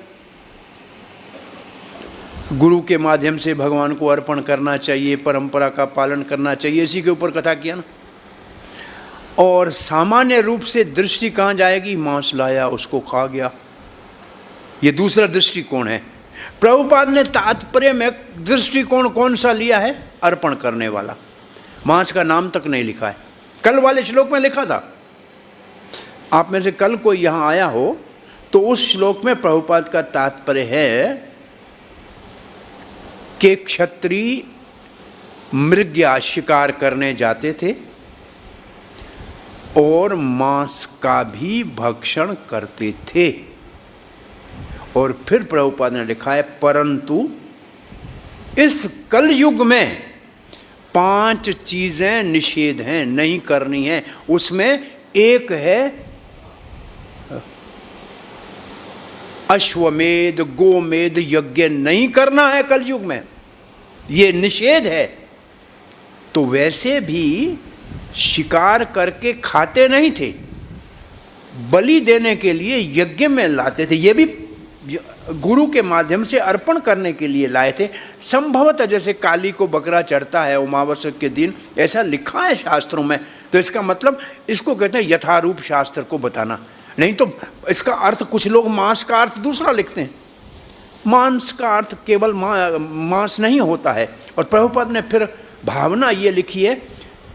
गुरु के माध्यम से भगवान को अर्पण करना चाहिए, परंपरा का पालन करना चाहिए, इसी के ऊपर कथा किया ना। और सामान्य रूप से दृष्टि कहाँ जाएगी? मांस लाया, उसको खा गया, ये दूसरा दृष्टिकोण है। प्रभुपाद ने तात्पर्य में दृष्टिकोण कौन सा लिया है? अर्पण करने वाला। मांस का नाम तक नहीं लिखा है। कल वाले श्लोक में लिखा था। आप में से कल कोई यहां आया हो तो उस श्लोक में प्रभुपाद का तात्पर्य है कि क्षत्रिय मृग्या शिकार करने जाते थे और मांस का भी भक्षण करते थे। और फिर प्रभुपाद ने लिखा है, परंतु इस कलयुग में 5 चीजें निषेध हैं, नहीं करनी है। उसमें एक है अश्वमेध, गोमेध यज्ञ नहीं करना है कलयुग में, ये निषेध है। तो वैसे भी शिकार करके खाते नहीं थे, बलि देने के लिए यज्ञ में लाते थे, ये भी गुरु के माध्यम से अर्पण करने के लिए लाए थे। संभवतः जैसे काली को बकरा चढ़ता है अमावस्या के दिन, ऐसा लिखा है शास्त्रों में। तो इसका मतलब इसको कहते हैं यथारूप शास्त्र को बताना। नहीं तो इसका अर्थ कुछ लोग मांस का अर्थ दूसरा लिखते हैं। मांस का अर्थ केवल मांस नहीं होता है। और प्रभुपाद ने फिर भावना ये लिखी है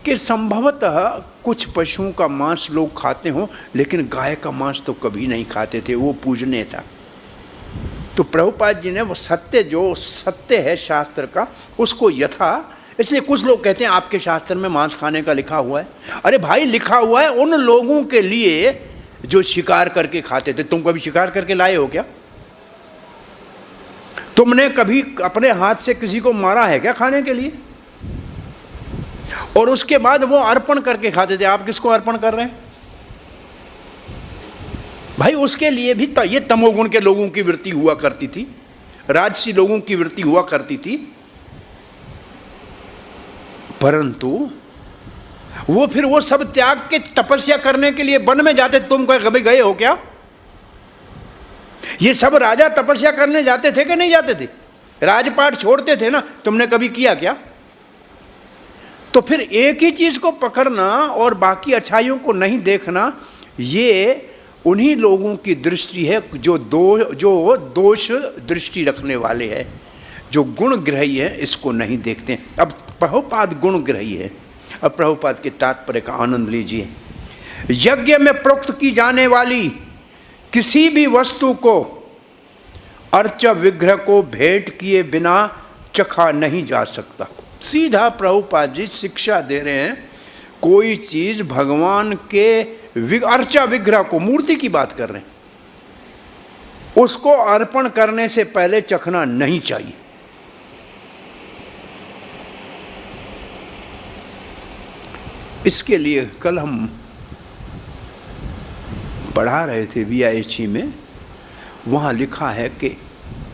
कि संभवतः कुछ पशुओं का मांस लोग खाते हों, लेकिन गाय का मांस तो कभी नहीं खाते थे, वो पूजनीय था। तो प्रभुपाद जी ने वो सत्य, जो सत्य है शास्त्र का, उसको यथा, इसलिए कुछ लोग कहते हैं आपके शास्त्र में मांस खाने का लिखा हुआ है। अरे भाई, लिखा हुआ है उन लोगों के लिए जो शिकार करके खाते थे। तुम कभी शिकार करके लाए हो क्या? तुमने कभी अपने हाथ से किसी को मारा है क्या खाने के लिए? और उसके बाद वो अर्पण करके खाते थे। आप किसको अर्पण कर रहे हैं भाई? उसके लिए भी ये तमोगुण के लोगों की वृत्ति हुआ करती थी, राजसी लोगों की वृत्ति हुआ करती थी। परंतु वो फिर वो सब त्याग के तपस्या करने के लिए वन में जाते। तुम कभी गए हो क्या? ये सब राजा तपस्या करने जाते थे कि नहीं जाते थे? राजपाट छोड़ते थे ना, तुमने कभी किया क्या? तो फिर एक ही चीज को पकड़ना और बाकी अच्छाइयों को नहीं देखना, ये उन्हीं लोगों की दृष्टि है जो दोष दृष्टि रखने वाले हैं, जो गुण ग्रही है, इसको नहीं देखते। अब प्रभुपाद गुण ग्रही है। अब प्रभुपाद के तात्पर्य का आनंद लीजिए। यज्ञ में प्रयुक्त की जाने वाली किसी भी वस्तु को अर्च विग्रह को भेंट किए बिना चखा नहीं जा सकता। सीधा प्रभुपाद जी शिक्षा दे रहे हैं, कोई चीज भगवान के अर्चा विग्रह को, मूर्ति की बात कर रहे हैं, उसको अर्पण करने से पहले चखना नहीं चाहिए। इसके लिए कल हम पढ़ा रहे थे VIHE में, वहाँ लिखा है कि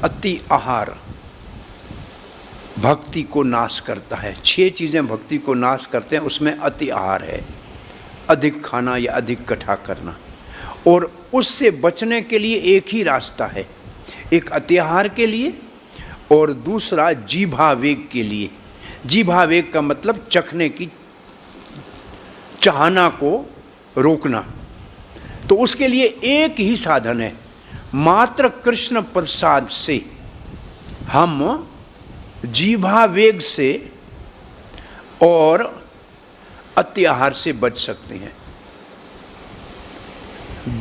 अति आहार भक्ति को नाश करता है। 6 चीज़ें भक्ति को नाश करते हैं, उसमें अति आहार है, अधिक खाना या अधिक इकट्ठा करना। और उससे बचने के लिए एक ही रास्ता है, एक अति आहार के लिए और दूसरा जीभावेग के लिए। जीभावेग का मतलब चखने की चाहना को रोकना। तो उसके लिए एक ही साधन है, मात्र कृष्ण प्रसाद से हम जीभावेग से और अति आहार से बच सकते हैं।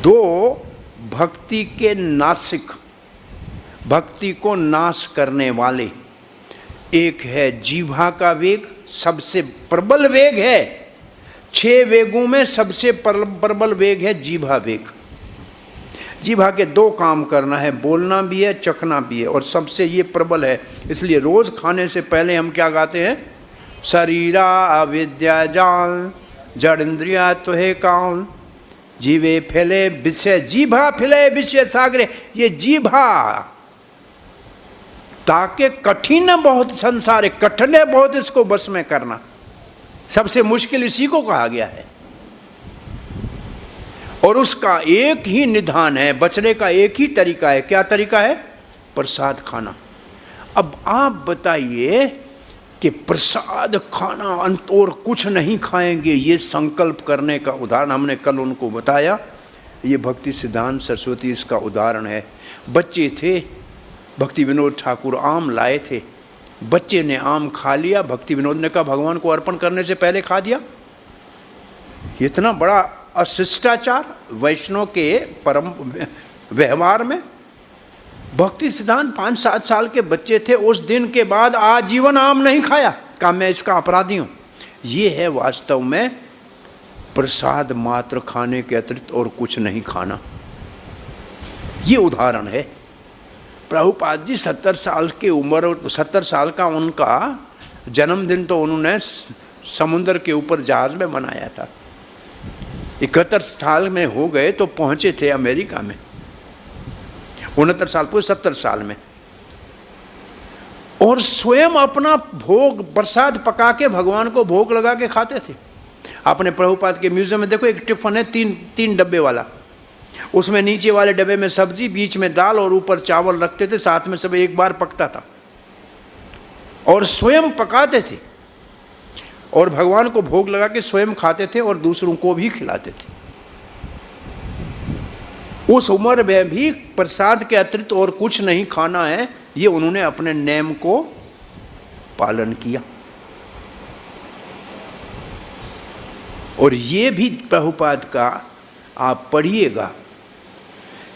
2 भक्ति के नासिक, भक्ति को नाश करने वाले, एक है जीभा का वेग, सबसे प्रबल वेग है। 6 वेगों में सबसे प्रबल वेग है जीभा वेग। जीभा के 2 काम करना है, बोलना भी है, चखना भी है, और सबसे ये प्रबल है। इसलिए रोज खाने से पहले हम क्या गाते हैं? शरीरा अविद्या जान, जड़ इंद्रिया तुहे कान, जीवे फैले विषय, जीभा फैले विषय सागरे। ये जीभा ताकि कठिन बहुत संसार है, कठिन है बहुत इसको बस में करना। सबसे मुश्किल इसी को कहा गया है। और उसका एक ही निधान है, बचने का एक ही तरीका है। क्या तरीका है? प्रसाद खाना। अब आप बताइए कि प्रसाद खाना, अंत और कुछ नहीं खाएंगे, ये संकल्प करने का उदाहरण हमने कल उनको बताया। ये भक्ति सिद्धांत सरस्वती इसका उदाहरण है। बच्चे थे, भक्ति विनोद ठाकुर आम लाए थे, बच्चे ने आम खा लिया, भक्ति विनोद ने कहा भगवान को अर्पण करने से पहले खा दिया। इतना बड़ा अशिष्टाचार वैष्णव के परम व्यवहार में। भक्ति सिद्धांत 5-7 साल के बच्चे थे, उस दिन के बाद आजीवन आम नहीं खाया। का मैं इसका अपराधी हूँ। ये है वास्तव में प्रसाद मात्र खाने के अतिरिक्त और कुछ नहीं खाना। ये उदाहरण है। प्रभुपाद जी 70 साल की उम्र, 70 साल का उनका जन्मदिन तो उन्होंने समुद्र के ऊपर जहाज में मनाया था। 71 साल में हो गए तो पहुंचे थे अमेरिका में, 69 साल पूरे 70 साल में, और स्वयं अपना भोग प्रसाद पका के भगवान को भोग लगा के खाते थे। आपने प्रभुपाद के म्यूजियम में देखो, एक टिफिन है तीन डब्बे वाला, उसमें नीचे वाले डब्बे में सब्जी, बीच में दाल और ऊपर चावल रखते थे, साथ में सब एक बार पकता था और स्वयं पकाते थे और भगवान को भोग लगा के स्वयं खाते थे और दूसरों को भी खिलाते थे। उस उम्र में भी प्रसाद के अतिरिक्त और कुछ नहीं खाना है, ये उन्होंने अपने नेम को पालन किया। और ये भी प्रभुपाद का आप पढ़िएगा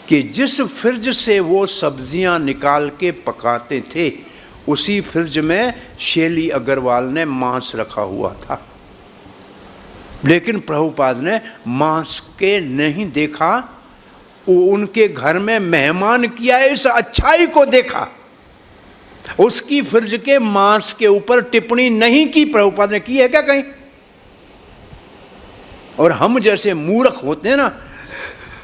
कि जिस फ्रिज से वो सब्जियां निकाल के पकाते थे, उसी फ्रिज में शैली अग्रवाल ने मांस रखा हुआ था। लेकिन प्रभुपाद ने मांस के नहीं देखा, वो उनके घर में मेहमान किया, इस अच्छाई को देखा। उसकी फ्रिज के मांस के ऊपर टिप्पणी नहीं की, प्रभुपाद ने की है क्या कहीं? और हम जैसे मूर्ख होते हैं ना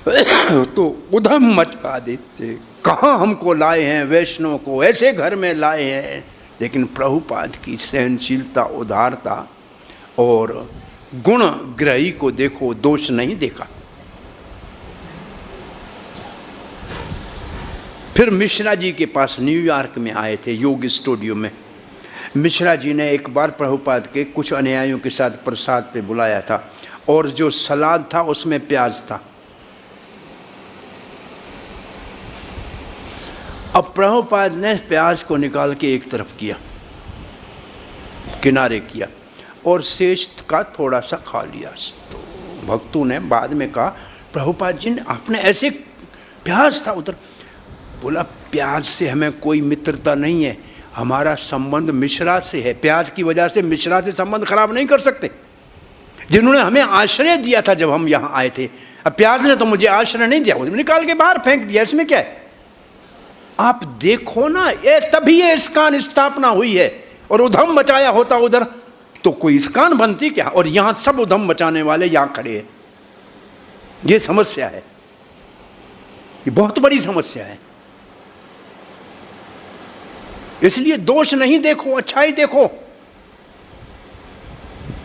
तो उधम मचा देते, कहाँ हमको लाए हैं, वैष्णव को ऐसे घर में लाए हैं। लेकिन प्रभुपाद की सहनशीलता, उदारता और गुण ग्रही को देखो, दोष नहीं देखा। फिर मिश्रा जी के पास न्यूयॉर्क में आए थे, योग स्टूडियो में। मिश्रा जी ने एक बार प्रभुपाद के कुछ अनुयायियों के साथ प्रसाद पे बुलाया था, और जो सलाद था उसमें प्याज था। अब प्रभुपाद ने प्याज को निकाल के एक तरफ किया, किनारे किया, और शेष का थोड़ा सा खा लिया। तो भक्तों ने बाद में कहा, प्रभुपाद जी ने आपने ऐसे, प्याज था उधर। बोला, प्याज से हमें कोई मित्रता नहीं है, हमारा संबंध मिश्रा से है। प्याज की वजह से मिश्रा से संबंध खराब नहीं कर सकते, जिन्होंने हमें आश्रय दिया था जब हम यहाँ आए थे। अब प्याज ने तो मुझे आश्रय नहीं दिया, निकाल के बाहर फेंक दिया, इसमें क्या है? आप देखो ना, ये तभी ये इस्कान स्थापना हुई है। और उधम मचाया होता उधर तो कोई इस्कान बनती क्या? और यहां सब उधम मचाने वाले यहां खड़े हैं। ये समस्या है, ये बहुत बड़ी समस्या है। इसलिए दोष नहीं देखो, अच्छाई देखो।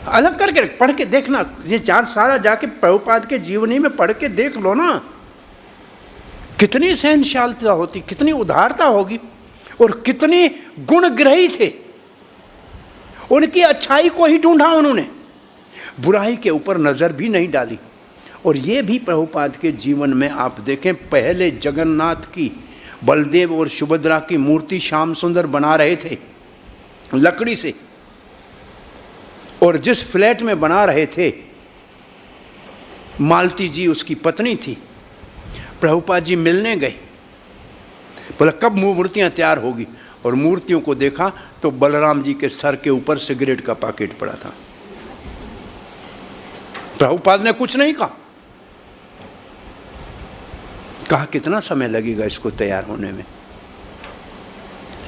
अलग करके पढ़ के देखना, ये चार सारा जाके प्रभुपाद के जीवनी में पढ़ के देख लो ना, कितनी सहनशीलता होती, कितनी उदारता होगी, और कितनी गुणग्रही थे। उनकी अच्छाई को ही ढूंढा उन्होंने, बुराई के ऊपर नजर भी नहीं डाली। और ये भी प्रभुपाद के जीवन में आप देखें, पहले जगन्नाथ की, बलदेव और सुभद्रा की मूर्ति श्याम सुंदर बना रहे थे लकड़ी से, और जिस फ्लैट में बना रहे थे, मालती जी उसकी पत्नी थी। प्रभुपाद जी मिलने गए, बोला कब मूर्तियां तैयार होगी, और मूर्तियों को देखा तो बलराम जी के सर के ऊपर सिगरेट का पैकेट पड़ा था। प्रभुपाद ने कुछ नहीं कहा, कितना समय लगेगा इसको तैयार होने में,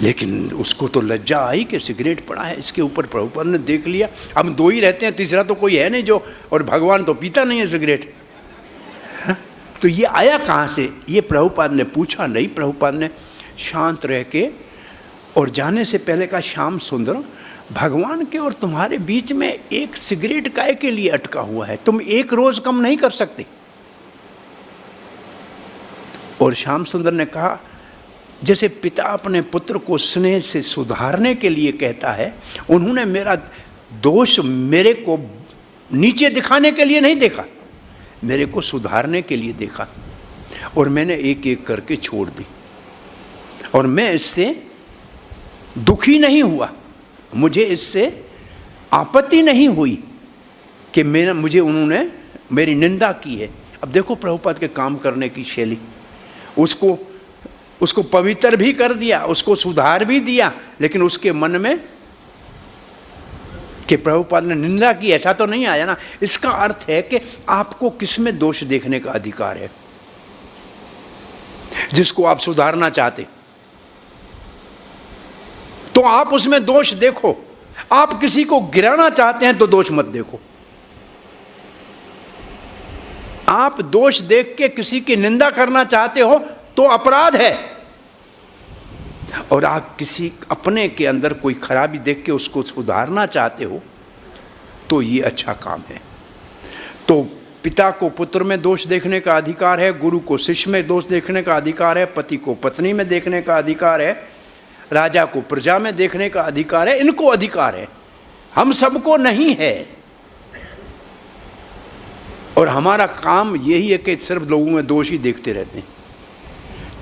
लेकिन उसको तो लज्जा आई कि सिगरेट पड़ा है इसके ऊपर। प्रभुपाद ने देख लिया, हम दो ही रहते हैं, तीसरा तो कोई है नहीं जो, और भगवान तो पीता नहीं है सिगरेट, तो ये आया कहाँ से? ये प्रभुपाद ने पूछा नहीं। प्रभुपाद ने शांत रह के और जाने से पहले कहा, श्याम सुंदर, भगवान के और तुम्हारे बीच में एक सिगरेट काय के लिए अटका हुआ है, तुम एक रोज कम नहीं कर सकते। और श्याम सुंदर ने कहा, जैसे पिता अपने पुत्र को स्नेह से सुधारने के लिए कहता है, उन्होंने मेरा दोष मेरे को नीचे दिखाने के लिए नहीं देखा, मेरे को सुधारने के लिए देखा, और मैंने एक एक करके छोड़ दी। और मैं इससे दुखी नहीं हुआ, मुझे इससे आपत्ति नहीं हुई कि मुझे उन्होंने मेरी निंदा की है। अब देखो प्रभुपाद के काम करने की शैली, उसको पवित्र भी कर दिया, उसको सुधार भी दिया, लेकिन उसके मन में कि प्रभुपाद ने निंदा की, ऐसा तो नहीं आया ना। इसका अर्थ है कि आपको किसमें दोष देखने का अधिकार है जिसको आप सुधारना चाहते, तो आप उसमें दोष देखो। आप किसी को गिराना चाहते हैं तो दोष मत देखो। आप दोष देख के किसी की निंदा करना चाहते हो तो अपराध है, और आप किसी अपने के अंदर कोई खराबी देख के उसको सुधारना चाहते हो तो ये अच्छा काम है। तो पिता को पुत्र में दोष देखने का अधिकार है, गुरु को शिष्य में दोष देखने का अधिकार है, पति को पत्नी में देखने का अधिकार है, राजा को प्रजा में देखने का अधिकार है। इनको अधिकार है, हम सबको नहीं है। और हमारा काम यही है कि सिर्फ लोगों में दोष ही देखते रहते हैं।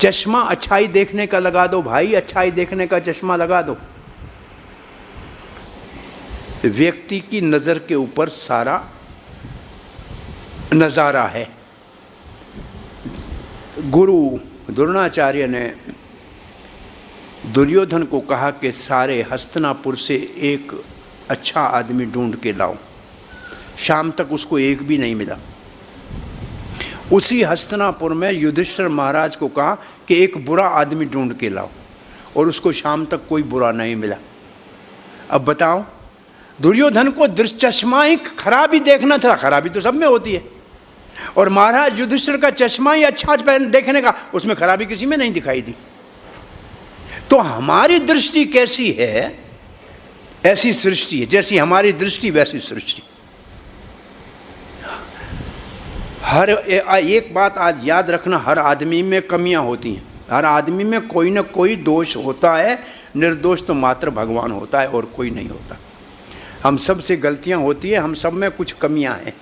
चश्मा अच्छाई देखने का लगा दो भाई, अच्छाई देखने का चश्मा लगा दो। व्यक्ति की नजर के ऊपर सारा नजारा है। गुरु द्रोणाचार्य ने दुर्योधन को कहा कि सारे हस्तिनापुर से एक अच्छा आदमी ढूंढ के लाओ। शाम तक उसको एक भी नहीं मिला। उसी हस्तिनापुर में युधिष्ठिर महाराज को कहा कि एक बुरा आदमी ढूंढ के लाओ, और उसको शाम तक कोई बुरा नहीं मिला। अब बताओ, दुर्योधन को चश्मा ही खराबी देखना था, खराबी तो सब में होती है, और महाराज युधिष्ठिर का चश्मा ही अच्छा देखने का, उसमें खराबी किसी में नहीं दिखाई दी। तो हमारी दृष्टि कैसी है, ऐसी सृष्टि है। जैसी हमारी दृष्टि वैसी सृष्टि। हर एक बात आज याद रखना, हर आदमी में कमियां होती हैं, हर आदमी में कोई ना कोई दोष होता है। निर्दोष तो मात्र भगवान होता है और कोई नहीं होता। हम सब से गलतियां होती है, हम सब में कुछ कमियां हैं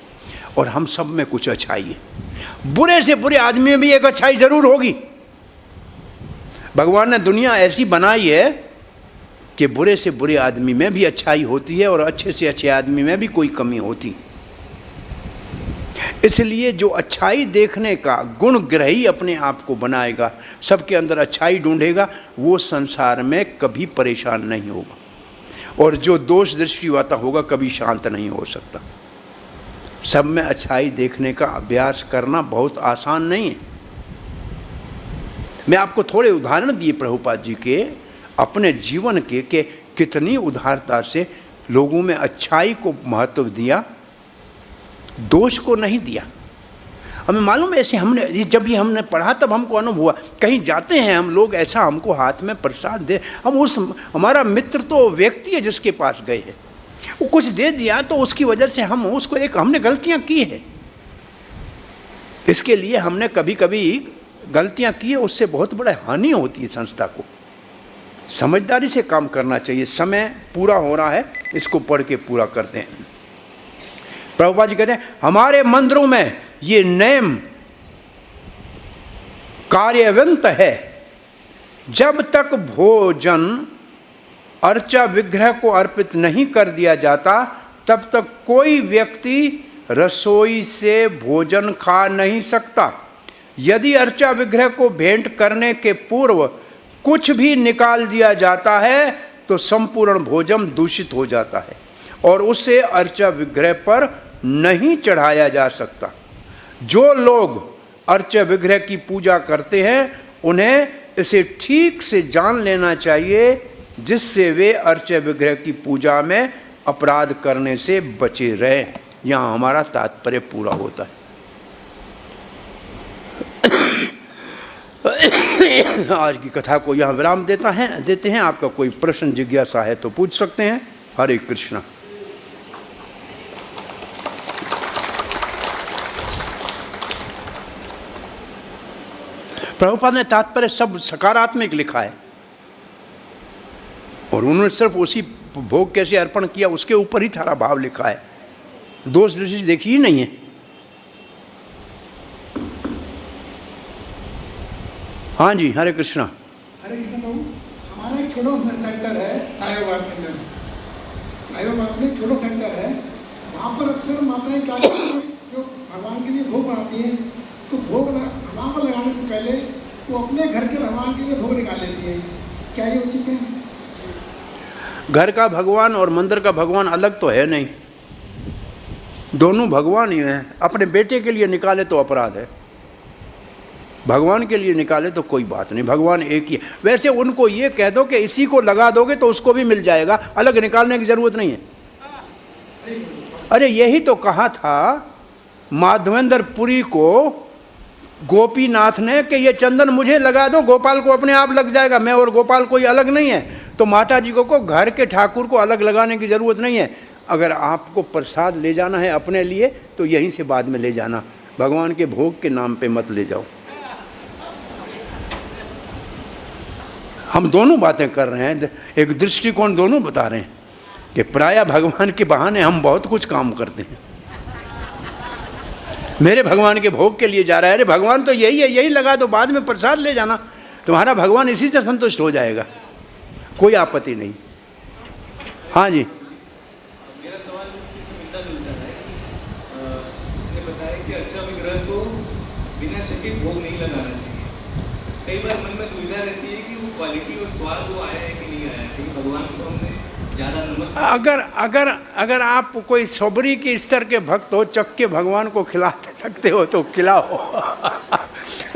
और हम सब में कुछ अच्छाई है। बुरे से बुरे आदमी में भी एक अच्छाई जरूर होगी। भगवान ने दुनिया ऐसी बनाई है कि बुरे से बुरे आदमी में भी अच्छाई होती है और अच्छे से अच्छे आदमी में भी कोई कमी होती। इसलिए जो अच्छाई देखने का गुणग्रही अपने आप को बनाएगा, सबके अंदर अच्छाई ढूंढेगा, वो संसार में कभी परेशान नहीं होगा। और जो दोष दृष्टि वाला होगा कभी शांत नहीं हो सकता। सब में अच्छाई देखने का अभ्यास करना बहुत आसान नहीं है। मैं आपको थोड़े उदाहरण दिए प्रभुपाद जी के अपने जीवन के, कि कितनी उदारता से लोगों में अच्छाई को महत्व दिया, दोष को नहीं दिया। हमें मालूम है, ऐसे हमने जब भी हमने पढ़ा तब हमको अनुभव हुआ। कहीं जाते हैं हम लोग, ऐसा हमको हाथ में प्रसाद दे, हम उस हमारा मित्र तो व्यक्ति है जिसके पास गए हैं, वो कुछ दे दिया तो उसकी वजह से हम उसको हमने गलतियां की है। इसके लिए हमने कभी कभी गलतियां की है, उससे बहुत बड़ा हानि होती है संस्था को। समझदारी से काम करना चाहिए। समय पूरा हो रहा है, इसको पढ़ के पूरा करते हैं। प्रभुपाद जी कहते हैं हमारे मंदिरों में ये नियम कार्यवंत है, जब तक भोजन अर्चा विग्रह को अर्पित नहीं कर दिया जाता तब तक कोई व्यक्ति रसोई से भोजन खा नहीं सकता। यदि अर्चा विग्रह को भेंट करने के पूर्व कुछ भी निकाल दिया जाता है तो संपूर्ण भोजन दूषित हो जाता है और उसे अर्चा विग्रह पर नहीं चढ़ाया जा सकता। जो लोग अर्चा विग्रह की पूजा करते हैं उन्हें इसे ठीक से जान लेना चाहिए, जिससे वे अर्चा विग्रह की पूजा में अपराध करने से बचे रहे। यहाँ हमारा तात्पर्य पूरा होता है। आज की कथा को यहाँ विराम देते हैं। आपका कोई प्रश्न जिज्ञासा है तो पूछ सकते हैं। हरे कृष्णा। प्रभुपाद ने तात्पर्य सब सकारात्मक लिखा है और उन्होंने सिर्फ उसी भोग कैसे अर्पण किया उसके ऊपर ही सारा भाव लिखा है। दोष दृष्टि देखी ही नहीं है। हाँ जी, हरे कृष्णा। हरे कृष्ण प्रभु, हमारा एक छोटा सा सेंटर है सायोबाद के अंदर। सायोबाद में एक छोटा सेंटर है, वहाँ पर अक्सर माताएं क्या करती हैं, जो भगवान के लिए भोग बनाती हैं, तो भोग वहाँ पर लगाने से पहले वो अपने घर के भगवान के लिए भोग निकाल लेती है। क्या ये उचित है? घर का भगवान और मंदिर का भगवान अलग तो है नहीं, दोनों भगवान ही हैं। अपने बेटे के लिए निकाले तो अपराध है, भगवान के लिए निकाले तो कोई बात नहीं, भगवान एक ही है। वैसे उनको ये कह दो कि इसी को लगा दोगे तो उसको भी मिल जाएगा, अलग निकालने की जरूरत नहीं है। अरे यही तो कहा था माधवेंद्रपुरी को गोपीनाथ ने कि ये चंदन मुझे लगा दो, गोपाल को अपने आप लग जाएगा, मैं और गोपाल कोई अलग नहीं है। तो माता जी को घर के ठाकुर को अलग लगाने की जरूरत नहीं है। अगर आपको प्रसाद ले जाना है अपने लिए तो यहीं से बाद में ले जाना, भगवान के भोग के नाम पे मत ले जाओ। हम दोनों बातें कर रहे हैं, एक दृष्टिकोण दोनों बता रहे हैं कि प्रायः भगवान के बहाने हम बहुत कुछ काम करते हैं। मेरे भगवान के भोग के लिए जा रहा है, अरे भगवान तो यही है, यही लगा दो, बाद में प्रसाद ले जाना, तुम्हारा भगवान इसी से संतुष्ट हो जाएगा, कोई आपत्ति नहीं। हाँ जी, मेरा सवाल उसी से मिलता जुलता है कि आपने बताया कि अच्छा विग्रह को बिना चकित भोग नहीं लगाना चाहिए। कई बार मन में दुविधा रहती है कि वो क्वालिटी और स्वाद वो आया है कि नहीं आया, क्योंकि भगवान को हमने ज़्यादा नमक। अगर आप कोई सबरी के स्तर के भक्त हो, चख के भगवान को खिला सकते हो तो खिलाओ।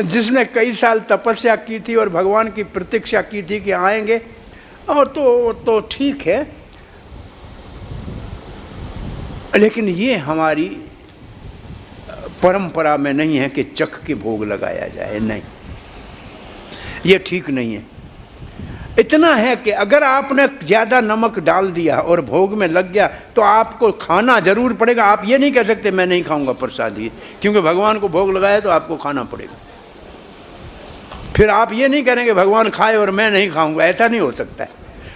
जिसने कई साल तपस्या की थी और भगवान की प्रतीक्षा की थी कि आएंगे, और तो ठीक है, लेकिन ये हमारी परंपरा में नहीं है कि चख के भोग लगाया जाए, नहीं, ये ठीक नहीं है। इतना है कि अगर आपने ज़्यादा नमक डाल दिया और भोग में लग गया तो आपको खाना जरूर पड़ेगा। आप ये नहीं कह सकते मैं नहीं खाऊंगा प्रसादी, क्योंकि भगवान को भोग लगाया तो आपको खाना पड़ेगा। फिर आप ये नहीं करेंगे भगवान खाए और मैं नहीं खाऊंगा, ऐसा नहीं हो सकता है।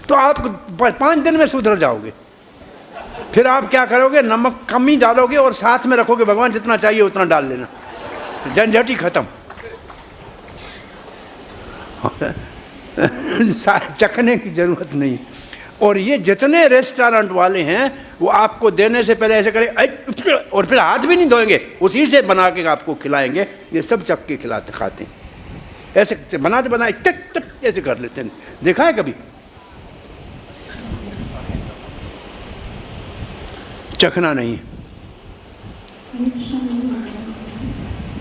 तो आप 5 दिन में सुधर जाओगे। फिर आप क्या करोगे, नमक कम ही डालोगे और साथ में रखोगे भगवान जितना चाहिए उतना डाल लेना, झंझट ही खत्म। चखने की जरूरत नहीं। और ये जितने रेस्टोरेंट वाले हैं वो आपको देने से पहले ऐसे करें और फिर हाथ भी नहीं धोएंगे, उसी से बना के आपको खिलाएंगे। ये सब चख के खिलाते खाते हैं, ऐसे बनाते टक टक ऐसे कर लेते हैं, देखा है कभी? चखना नहीं है।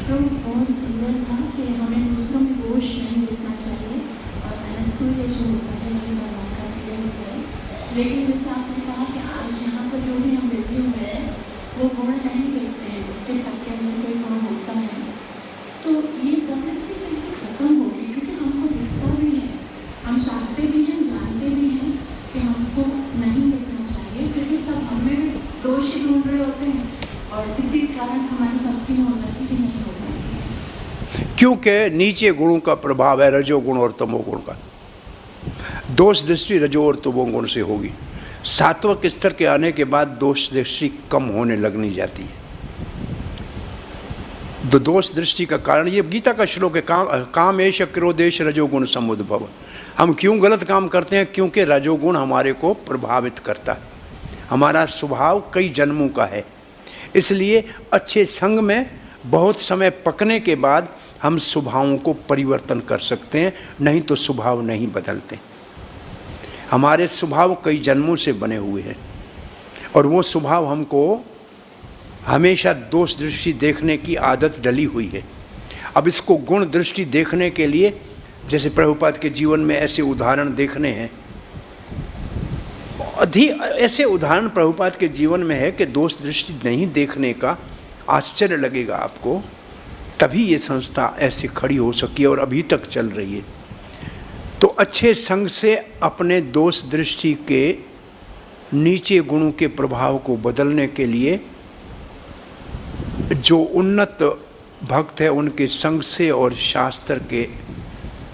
तो बहुत सुंदर था कि हमें दूसरों में दोष नहीं देखना चाहिए और मनसूर्य जो होता है ये भगवान का प्रिय होता है। लेकिन जैसे आपने कहा कि आज यहाँ पर जो भी हम बैठे हुए हैं वो गुण नहीं देखते हैं, जबकि सबके अंदर कोई गुण होता है। तो ये प्रवृत्ति कैसे खत्म होगी? क्योंकि हमको दिखता भी है, हम चाहते भी हैं, जानते भी हैं कि हमको नहीं देखना चाहिए, फिर भी सब हमें भी दोष ही ढूंढ रहे होते हैं और इसी कारण हमारी भक्ति में उन्नति भी नहीं हो पाती। क्योंकि नीचे गुणों का प्रभाव है, रजोगुण और तमोगुण का। दोष दृष्टि रजो और तमोगुण से होगी। सात्विक स्तर के आने के बाद दोष दृष्टि कम होने लगनी जाती है। तो दोष दृष्टि का कारण ये गीता का श्लोक है, काम एष क्रोधेश रजोगुण समुद्भव। हम क्यों गलत काम करते हैं? क्योंकि रजोगुण हमारे को प्रभावित करता है। हमारा स्वभाव कई जन्मों का है, इसलिए अच्छे संग में बहुत समय पकने के बाद हम स्वभावों को परिवर्तन कर सकते हैं, नहीं तो स्वभाव नहीं बदलते। हमारे स्वभाव कई जन्मों से बने हुए हैं और वो स्वभाव हमको हमेशा दोष दृष्टि देखने की आदत डली हुई है। अब इसको गुण दृष्टि देखने के लिए जैसे प्रभुपाद के जीवन में ऐसे उदाहरण देखने हैं, ऐसे उदाहरण प्रभुपाद के जीवन में है कि दोष दृष्टि नहीं देखने का आश्चर्य लगेगा आपको। तभी ये संस्था ऐसे खड़ी हो सकी और अभी तक चल रही है। तो अच्छे संग से अपने दोष दृष्टि के नीचे गुणों के प्रभाव को बदलने के लिए जो उन्नत भक्त है उनके संग से और शास्त्र के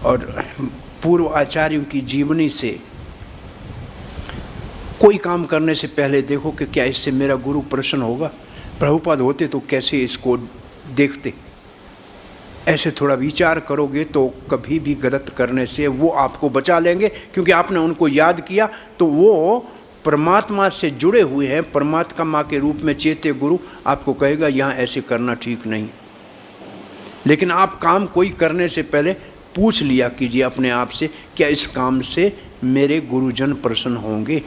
और पूर्व आचार्यों की जीवनी से कोई काम करने से पहले देखो कि क्या इससे मेरा गुरु प्रसन्न होगा। प्रभुपाद होते तो कैसे इसको देखते, ऐसे थोड़ा विचार करोगे तो कभी भी गलत करने से वो आपको बचा लेंगे, क्योंकि आपने उनको याद किया तो वो परमात्मा से जुड़े हुए हैं। परमात्मा के रूप में चेते गुरु आपको कहेगा यहाँ ऐसे करना ठीक नहीं। लेकिन आप काम कोई करने से पहले पूछ लिया कीजिए अपने आप से, क्या इस काम से मेरे गुरुजन प्रसन्न होंगे?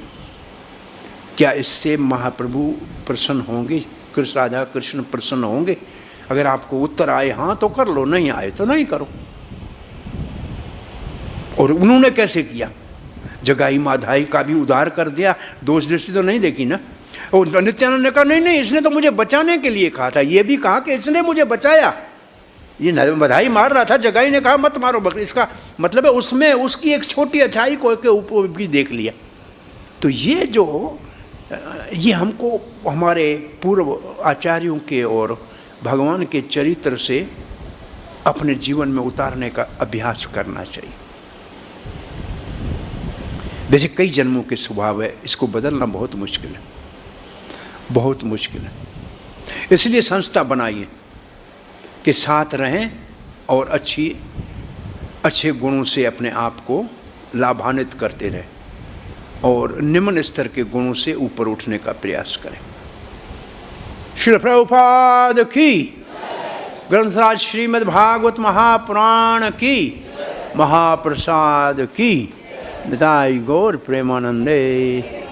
क्या इससे महाप्रभु प्रसन्न होंगे? कृष्ण राधा कृष्ण प्रसन्न होंगे? अगर आपको उत्तर आए हाँ तो कर लो, नहीं आए तो नहीं करो। और उन्होंने कैसे किया? जगाई माधाई का भी उद्धार कर दिया, दोष दृष्टि तो नहीं देखी ना। और नित्यानंद ने कहा नहीं नहीं, इसने तो मुझे बचाने के लिए कहा था, ये भी कहा कि इसने मुझे बचाया। ये बधाई मार रहा था, जगाई ने कहा मत मारो बकरी। इसका मतलब है उसमें उसकी एक छोटी अच्छाई को के ऊपर भी देख लिया। तो ये हमको हमारे पूर्व आचार्यों के और भगवान के चरित्र से अपने जीवन में उतारने का अभ्यास करना चाहिए। वैसे कई जन्मों के स्वभाव है, इसको बदलना बहुत मुश्किल है, बहुत मुश्किल है। इसलिए संस्था बनाइए कि साथ रहें और अच्छे गुणों से अपने आप को लाभान्वित करते रहें और निम्न स्तर के गुणों से ऊपर उठने का प्रयास करें। श्रील प्रभुपाद की, ग्रंथराज श्रीमद् भागवत महापुराण की, महाप्रसाद की। निताई गौर प्रेमानंदे।